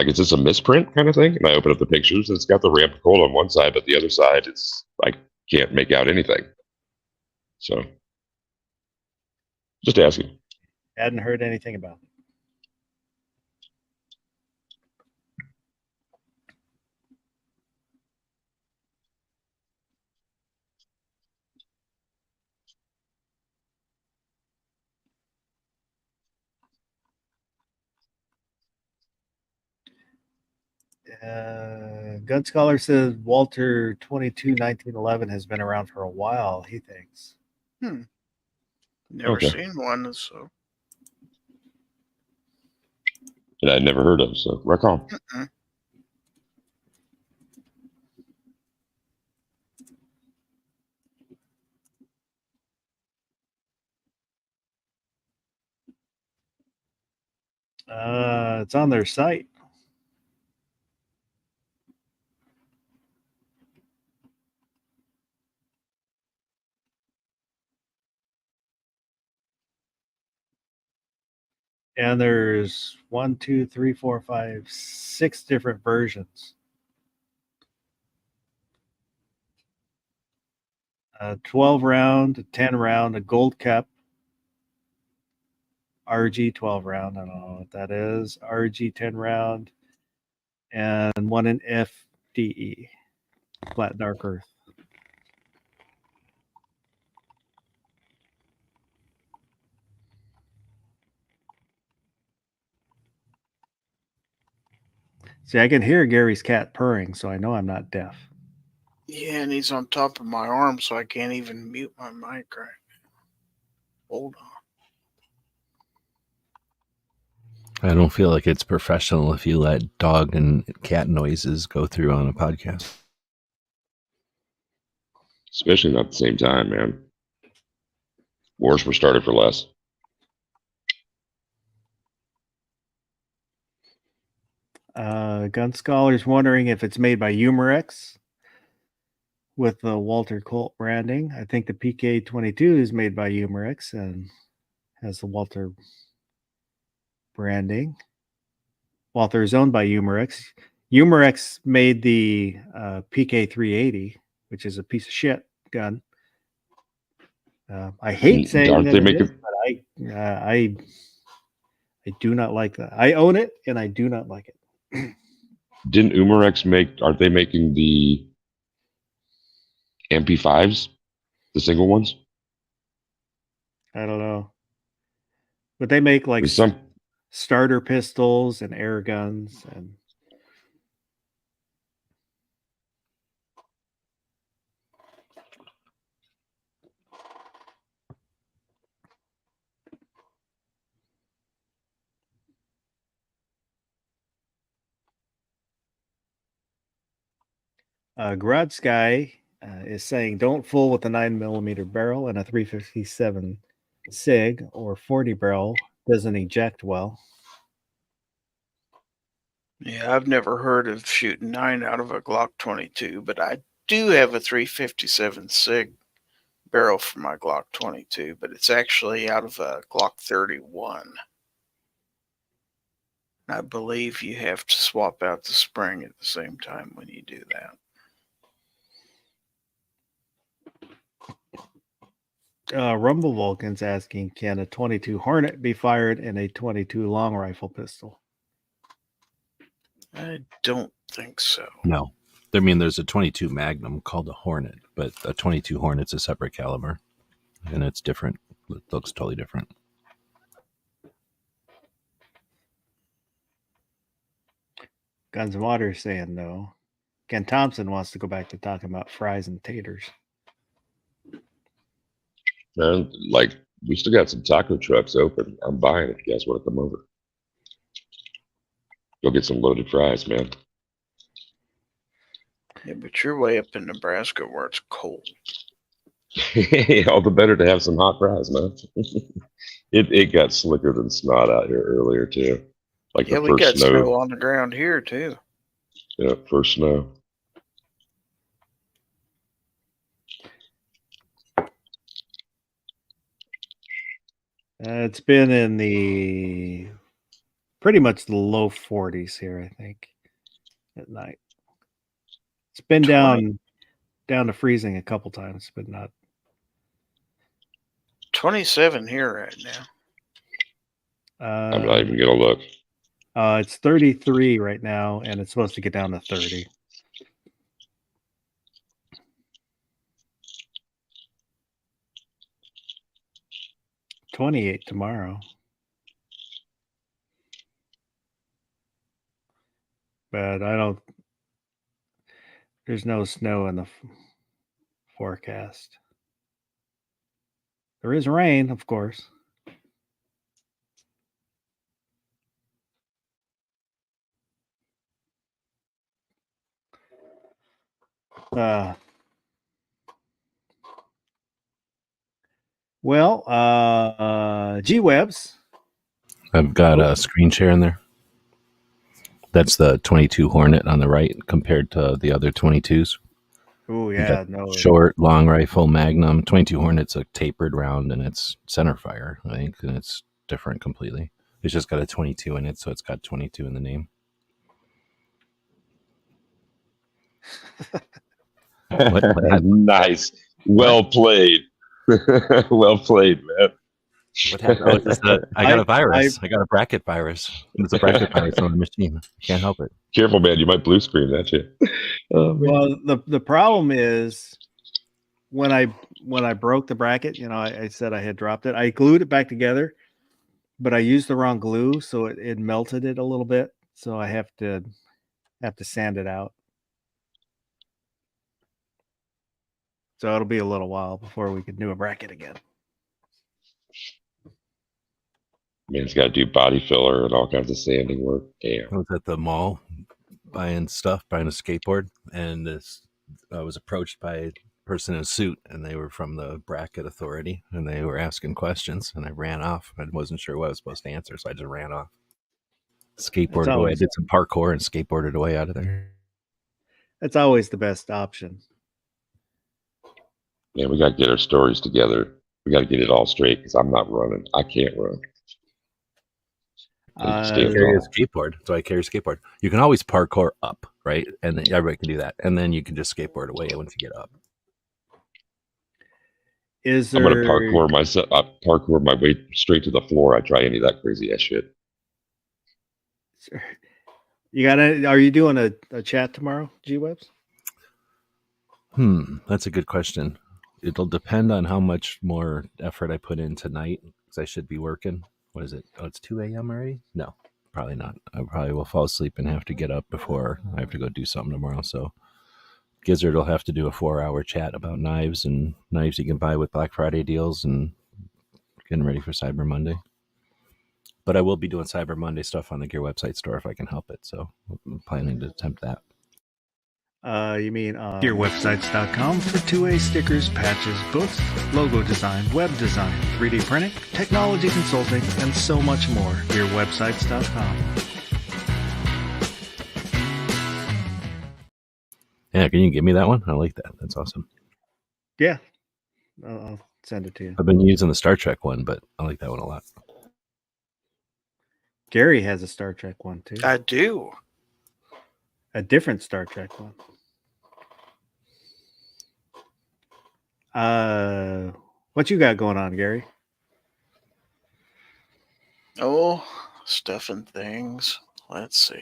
is this a misprint kind of thing? And I open up the pictures, and it's got the ramp Colt on one side, but the other side, it's I can't make out anything. So, just asking. Hadn't heard anything about it. Gun Scholar says Walter 22 1911 has been around for a while, he thinks. Never Okay. seen one, so. And I'd never heard of, so rock on. It's on their site. And there's 1, 2, 3, 4, 5, 6 different versions. 12 round, a 10 round, a gold cap, RG 12 round. I don't know what that is. RG 10 round, and one in FDE, flat dark earth. See, I can hear Gary's cat purring, so I know I'm not deaf. Yeah, and he's on top of my arm, so I can't even mute my mic right now. Hold on. I don't feel like it's professional if you let dog and cat noises go through on a podcast. Especially not at the same time, man. Wars were started for less. Gun Scholar's wondering if it's made by Humorex with the Walter Colt branding. I think the PK22 is made by Humorex and has the Walter branding. Walther is owned by Humorex. Humorex made the PK380, which is a piece of shit gun. I hate saying Aren't that they it making? is, but I do not like that. I own it and I do not like it. Didn't Umarex make? Aren't they making the MP5s, the single ones? I don't know, but they make like There's some. starter pistols and air guns and Garage Sky is saying don't fool with a 9mm barrel and a 357 SIG or 40 barrel doesn't eject well. Yeah, I've never heard of shooting 9 out of a Glock 22, but I do have a 357 SIG barrel for my Glock 22, but it's actually out of a Glock 31. I believe you have to swap out the spring at the same time when you do that. Rumble Vulcan's asking, can a 22 Hornet be fired in a 22 long rifle pistol? I don't think so. No. I mean, there's a 22 Magnum called a Hornet, but a 22 Hornet's a separate caliber, and it's different. It looks totally different. Guns and Water is saying no. Ken Thompson wants to go back to talking about fries and taters. Man, like, we still got some taco trucks open. I'm buying if you guys want to come over. Go get some loaded fries, man. Yeah, but you're way up in Nebraska where it's cold. All the better to have some hot fries, man. It got slicker than snot out here earlier too. Like Yeah, the we first got snow. snow on the ground here too. Yeah, first snow. It's been in the pretty much the low 40s here, I think, at night. It's been 20. down to freezing a couple times, but not 27 here right now. I'm not even gonna look. It's 33 right now, and it's supposed to get down to 30. $28 tomorrow. But there's no snow in the forecast. There is rain, of course. G-Webs. I've got a screen share in there. That's the 22 Hornet on the right compared to the other 22s. Oh, yeah. No. Short, long rifle, Magnum. 22 Hornet's a tapered round, and it's center fire, I think, and it's different completely. It's just got a 22 in it, so it's got 22 in the name. Nice. Well played. Well played, man. What happened? I got a virus. I got a bracket virus. It's a bracket virus on the machine. Can't help it. Careful, man. You might blue screen that you. Well, the problem is when I broke the bracket, I said I had dropped it. I glued it back together, but I used the wrong glue, so it melted it a little bit. So I have to sand it out. So it'll be a little while before we can do a bracket again. Man's got to do body filler and all kinds of sanding work. Damn. I was at the mall buying a skateboard, and I was approached by a person in a suit, and they were from the bracket authority, and they were asking questions, and I ran off. I wasn't sure what I was supposed to answer, so I just ran off. Skateboarded away. I did some parkour and skateboarded away out of there. That's always the best option. Man, we got to get our stories together. We got to get it all straight because I'm not running. I can't run. I carry a skateboard, so I carry a skateboard. You can always parkour up, right? And then everybody can do that, and then you can just skateboard away once you get up. I'm gonna parkour my way straight to the floor. I try any of that crazy ass shit. Are you doing a chat tomorrow, G-Webs? That's a good question. It'll depend on how much more effort I put in tonight, because I should be working. What is it? Oh, it's 2 a.m. already? No, probably not. I probably will fall asleep and have to get up before I have to go do something tomorrow. So Gizzard will have to do a 4-hour chat about knives and knives you can buy with Black Friday deals and getting ready for Cyber Monday. But I will be doing Cyber Monday stuff on the Gear website store if I can help it. So I'm planning to attempt that. You mean gearwebsites.com for 2A stickers, patches, books, logo design, web design, 3D printing, technology consulting, and so much more. Gearwebsites.com. Yeah, can you give me that one? I like that. That's awesome. Yeah, I'll send it to you. I've been using the Star Trek one, but I like that one a lot. Gary has a Star Trek one too. I do. A different Star Trek one. What you got going on, Gary? Oh, stuff and things. Let's see.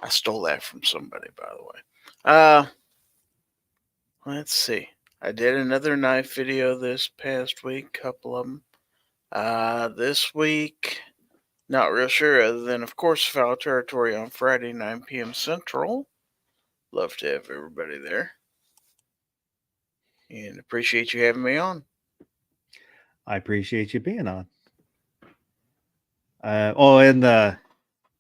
I stole that from somebody, by the way. Let's see. I did another knife video this past week, couple of them. This week, not real sure, other than, of course, Foul Territory on Friday, 9 p.m. Central. Love to have everybody there. And appreciate you having me on. I appreciate you being on. And the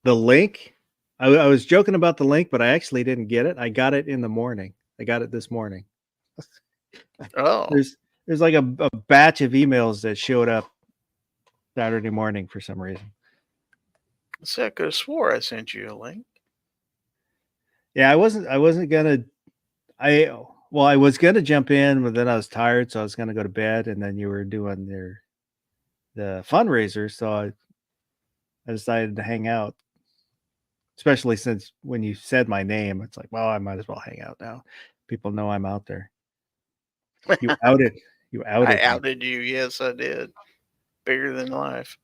link. I was joking about the link, but I actually didn't get it. I got it in the morning. I got it this morning. Oh, There's like a batch of emails that showed up Saturday morning for some reason. see, I could have swore I sent you a link. Yeah, I wasn't gonna. I was gonna jump in, but then I was tired, so I was gonna go to bed, and then you were doing the fundraiser, so I decided to hang out. Especially since when you said my name, it's like, well, I might as well hang out now. People know I'm out there. You outed. You outed. I me. outed you. Yes, I did. Bigger than life.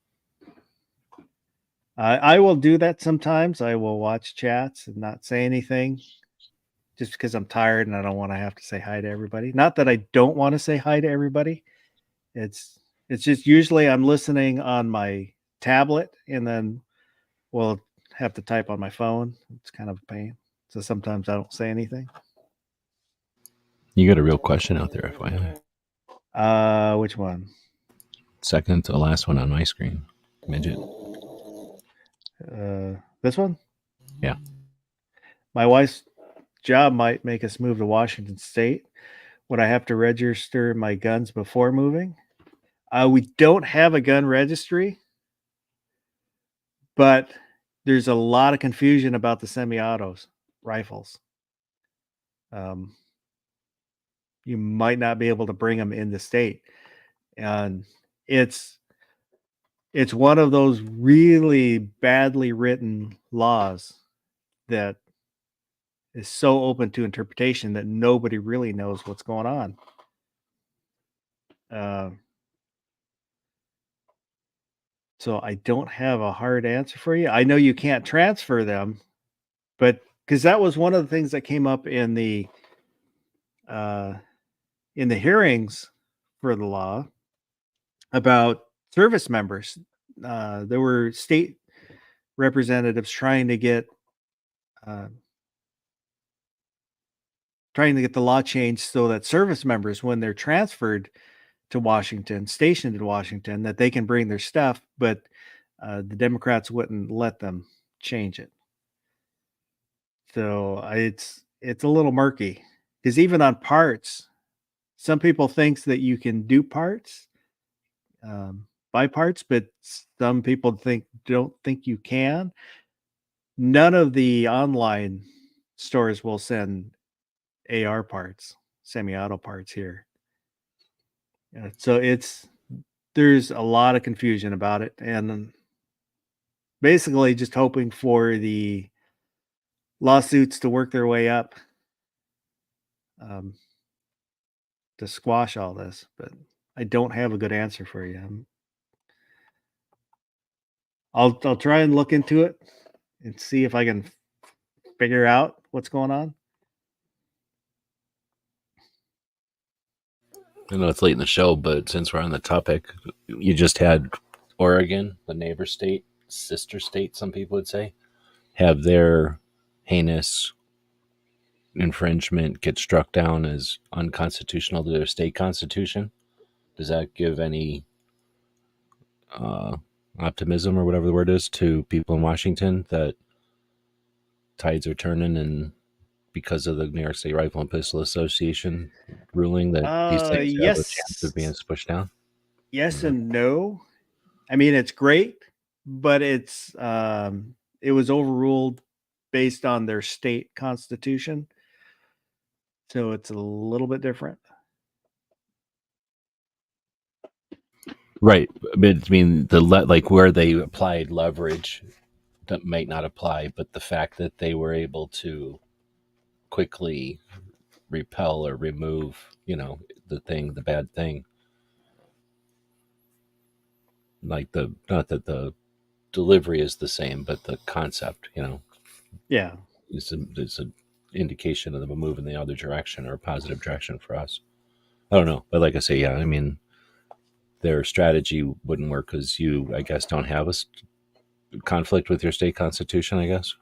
I will do that sometimes. I will watch chats and not say anything just because I'm tired and I don't want to have to say hi to everybody. Not that I don't want to say hi to everybody. It's just usually I'm listening on my tablet and then we'll have to type on my phone. It's kind of a pain. So sometimes I don't say anything. You got a real question out there, FYI. Which one? Second to the last one on my screen. Midget. This one? Yeah. My wife's job might make us move to Washington State. Would I have to register my guns before moving? We don't have a gun registry, but there's a lot of confusion about the semi-autos rifles. You might not be able to bring them in the state, and it's one of those really badly written laws that is so open to interpretation that nobody really knows what's going on. So I don't have a hard answer for you. I know you can't transfer them, but because that was one of the things that came up in the hearings for the law about service members. There were state representatives trying to get the law changed so that service members, when they're transferred to Washington, stationed in Washington, that they can bring their stuff, but the Democrats wouldn't let them change it. So it's a little murky because even on parts, some people think that you can do parts, buy parts, but some people don't think you can. None of the online stores will send AR parts, semi-auto parts here. So there's a lot of confusion about it, and basically just hoping for the lawsuits to work their way up to squash all this. But I don't have a good answer for you. I'll try and look into it and see if I can figure out what's going on. I know it's late in the show, but since we're on the topic, you just had Oregon, the neighbor state, sister state, some people would say, have their heinous infringement get struck down as unconstitutional to their state constitution. Does that give any optimism or whatever the word is to people in Washington that tides are turning and because of the New York State Rifle and Pistol Association ruling that these things have a chance of being pushed down? Yes and no. I mean, it's great, but it was overruled based on their state constitution. So it's a little bit different. Right. But I mean, like where they applied leverage that might not apply, but the fact that they were able to quickly repel or remove, the bad thing. Like not that the delivery is the same, but the concept, Yeah. is an indication of them move in the other direction or a positive direction for us. I don't know, but like I say, yeah, I mean, their strategy wouldn't work because you, I guess, don't have a conflict with your state constitution. I guess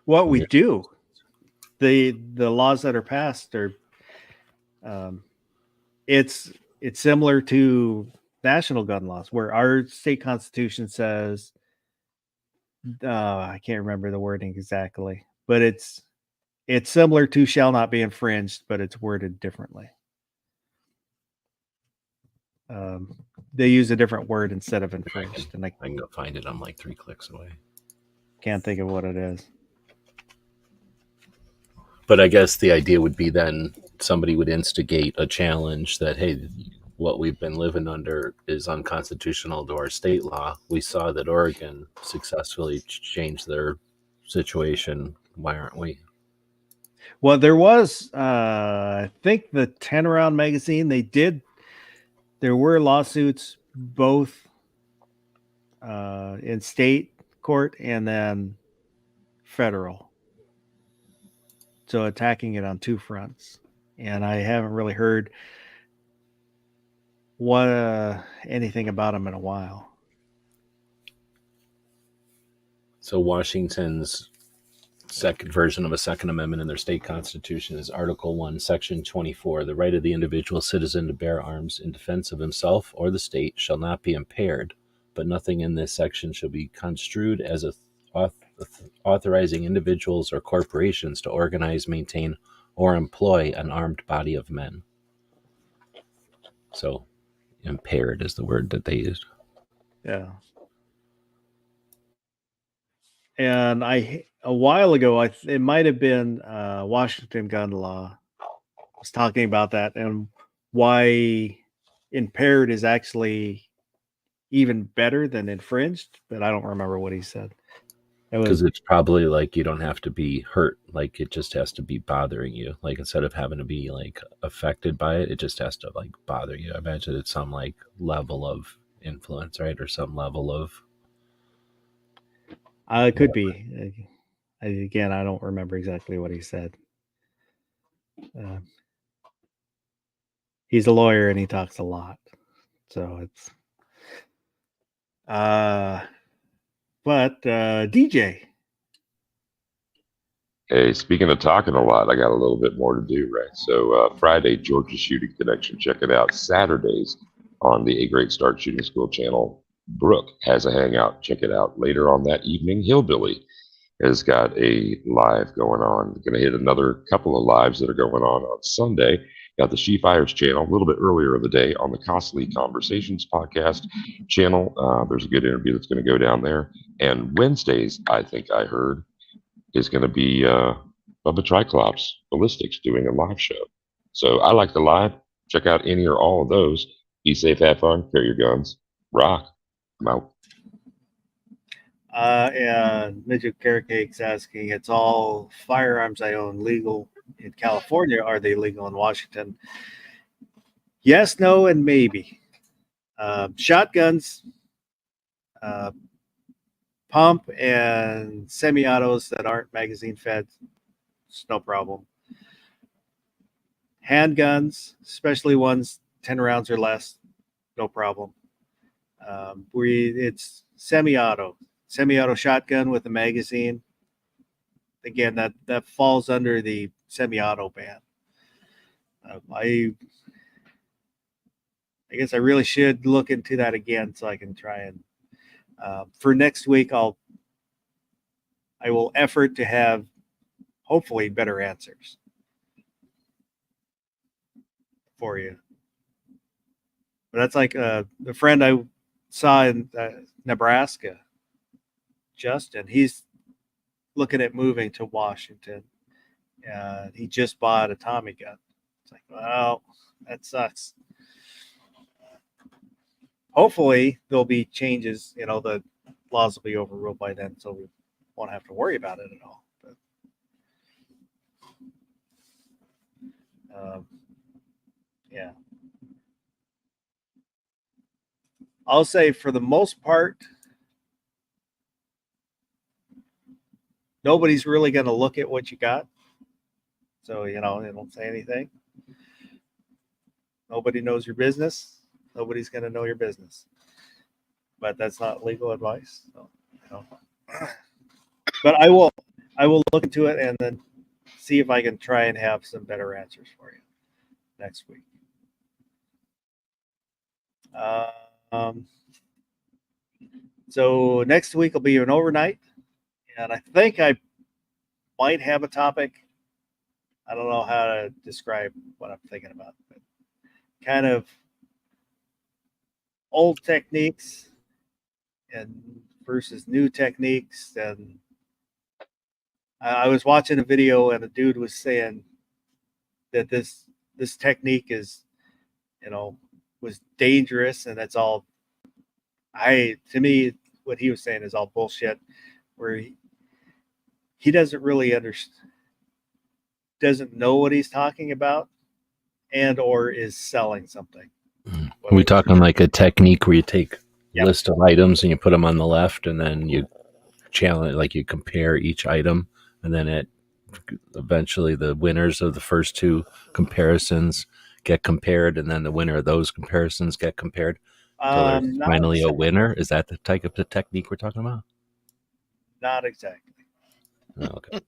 What we do, the laws that are passed are, it's similar to national gun laws, where our state constitution says, I can't remember the wording exactly, but it's similar to shall not be infringed, but it's worded differently. They use a different word instead of infringed, and I can go find it. I'm like 3 clicks away. Can't think of what it is. But I guess the idea would be then somebody would instigate a challenge that, hey, what we've been living under is unconstitutional to our state law. We saw that Oregon successfully changed their situation. Why aren't we? Well, there was, I think the 10 Round magazine, there were lawsuits both in state court and then federal. So attacking it on two fronts. And I haven't really heard anything about them in a while. So Washington's second version of a Second Amendment in their state constitution is Article 1, Section 24. The right of the individual citizen to bear arms in defense of himself or the state shall not be impaired, but nothing in this section shall be construed as authorizing individuals or corporations to organize, maintain, or employ an armed body of men. So impaired is the word that they used. Yeah. And a while ago, it might have been Washington Gun Law was talking about that and why impaired is actually even better than infringed, but I don't remember what he said. Because it's probably like you don't have to be hurt, like it just has to be bothering you. Like instead of having to be like affected by it, it just has to like bother you. I imagine it's some like level of influence, right? Or some level of it could be. Again, I don't remember exactly what he said. He's a lawyer and he talks a lot, so it's. But DJ. Hey, speaking of talking a lot, I got a little bit more to do, right? So Friday, Georgia Shooting Connection. Check it out. Saturdays on the A Great Start Shooting School channel, Brooke has a hangout. Check it out. Later on that evening, Hillbilly has got a live going on. Going to hit another couple of lives that are going on Sunday. Got the She Fires channel a little bit earlier in the day on the Costly Conversations podcast channel. There's a good interview that's going to go down there. And Wednesdays, I think I heard, is going to be Bubba Triclops Ballistics doing a live show. So I like the live. Check out any or all of those. Be safe, have fun, carry your guns, rock. I'm out. And Midget Carrot Cake's asking, it's all firearms I own legal in California. Are they legal in Washington? Yes, no, and maybe. Shotguns, pump, and semi-autos that aren't magazine fed, it's no problem. Handguns, especially ones 10 rounds or less, no problem. It's semi-auto shotgun with a magazine. Again, that falls under the semi-auto ban. I guess I really should look into that again so I can try and for next week I will effort to have hopefully better answers for you. But that's like the friend I saw in Nebraska, Justin. He's looking at moving to Washington. He just bought a Tommy gun. It's like, well, that sucks. hopefully there'll be changes. You know, the laws will be overruled by then, so we won't have to worry about it at all. But, yeah, I'll say for the most part, nobody's really going to look at what you got. So, you know, they don't say anything. Nobody knows your business. Nobody's going to know your business. But that's not legal advice. So, you know. But I will look into it and then see if I can try and have some better answers for you next week. So next week will be an overnight, and I think I might have a topic. I don't know how to describe what I'm thinking about, but kind of old techniques and versus new techniques. And I was watching a video, and a dude was saying that this technique is, you know, was dangerous, and that's all. To me, what he was saying is all bullshit. Where he doesn't really understand, doesn't know what he's talking about, and or is selling something. Are we talking like a technique where you take Yep. list of items and you put them on the left, and then you challenge, like you compare each item, and then it eventually the winners of the first two comparisons get compared, and then the winner of those comparisons get compared. So there's Not finally a exactly. winner. Is that the type of technique we're talking about? Not exactly. Oh, okay.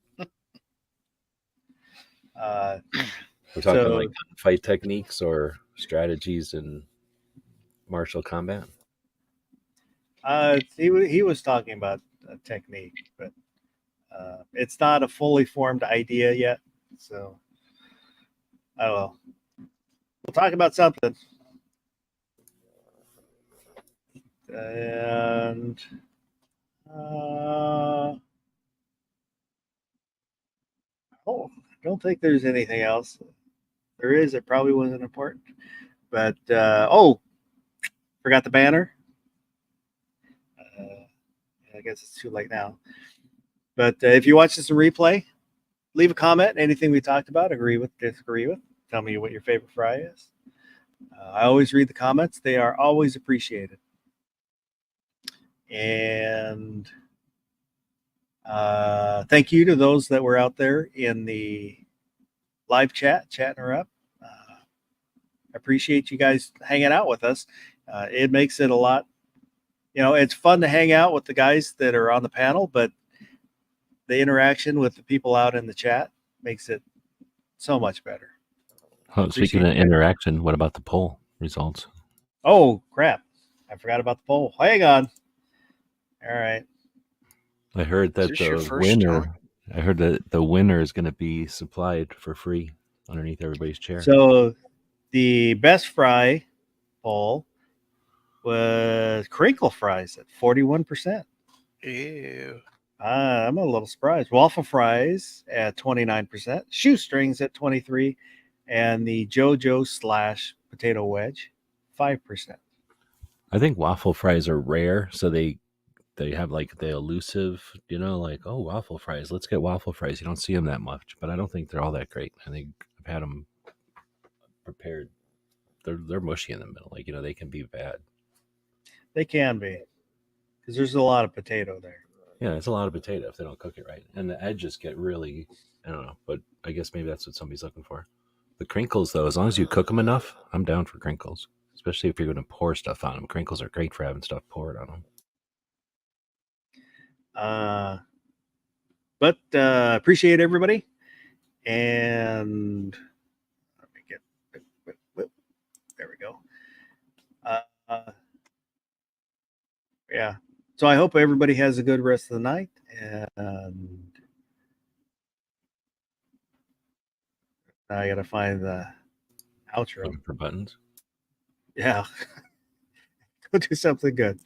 We're talking So like fight techniques or strategies in martial combat. he was talking about a technique, but it's not a fully formed idea yet. So I don't know. We'll talk about something. And I don't think there's anything else. There is. It probably wasn't important. But forgot the banner. I guess it's too late now. But if you watch this in replay, leave a comment. Anything we talked about, agree with, disagree with. Tell me what your favorite fry is. I always read the comments. They are always appreciated. And thank you to those that were out there in the live chatting her up. Appreciate you guys hanging out with us. It makes it a lot, you know, it's fun to hang out with the guys that are on the panel, but the interaction with the people out in the chat makes it so much better. Oh, speaking of interaction, what about the poll results? Oh, crap. I forgot about the poll. Hang on. All right. I heard that I heard that the winner is going to be supplied for free underneath everybody's chair. So the best fry poll was crinkle fries at 41%. Ew. I'm a little surprised. Waffle fries at 29%, shoestrings at 23%, and the JoJo / potato wedge 5%. I think waffle fries are rare, so they have like the elusive, you know, like, oh, waffle fries, let's get waffle fries. You don't see them that much, but I don't think they're all that great. I think I've had them prepared. They're mushy in the middle, like, you know, they can be bad. They can be, because there's a lot of potato there. Yeah, it's a lot of potato if they don't cook it right, and the edges get really, I don't know, but I guess maybe that's what somebody's looking for. The crinkles, though, as long as you cook them enough, I'm down for crinkles, especially if you're going to pour stuff on them. Crinkles are great for having stuff poured on them. But appreciate everybody, and let me get there we go. Yeah, so I hope everybody has a good rest of the night, and I gotta find the outro For buttons. Yeah. Go do something good.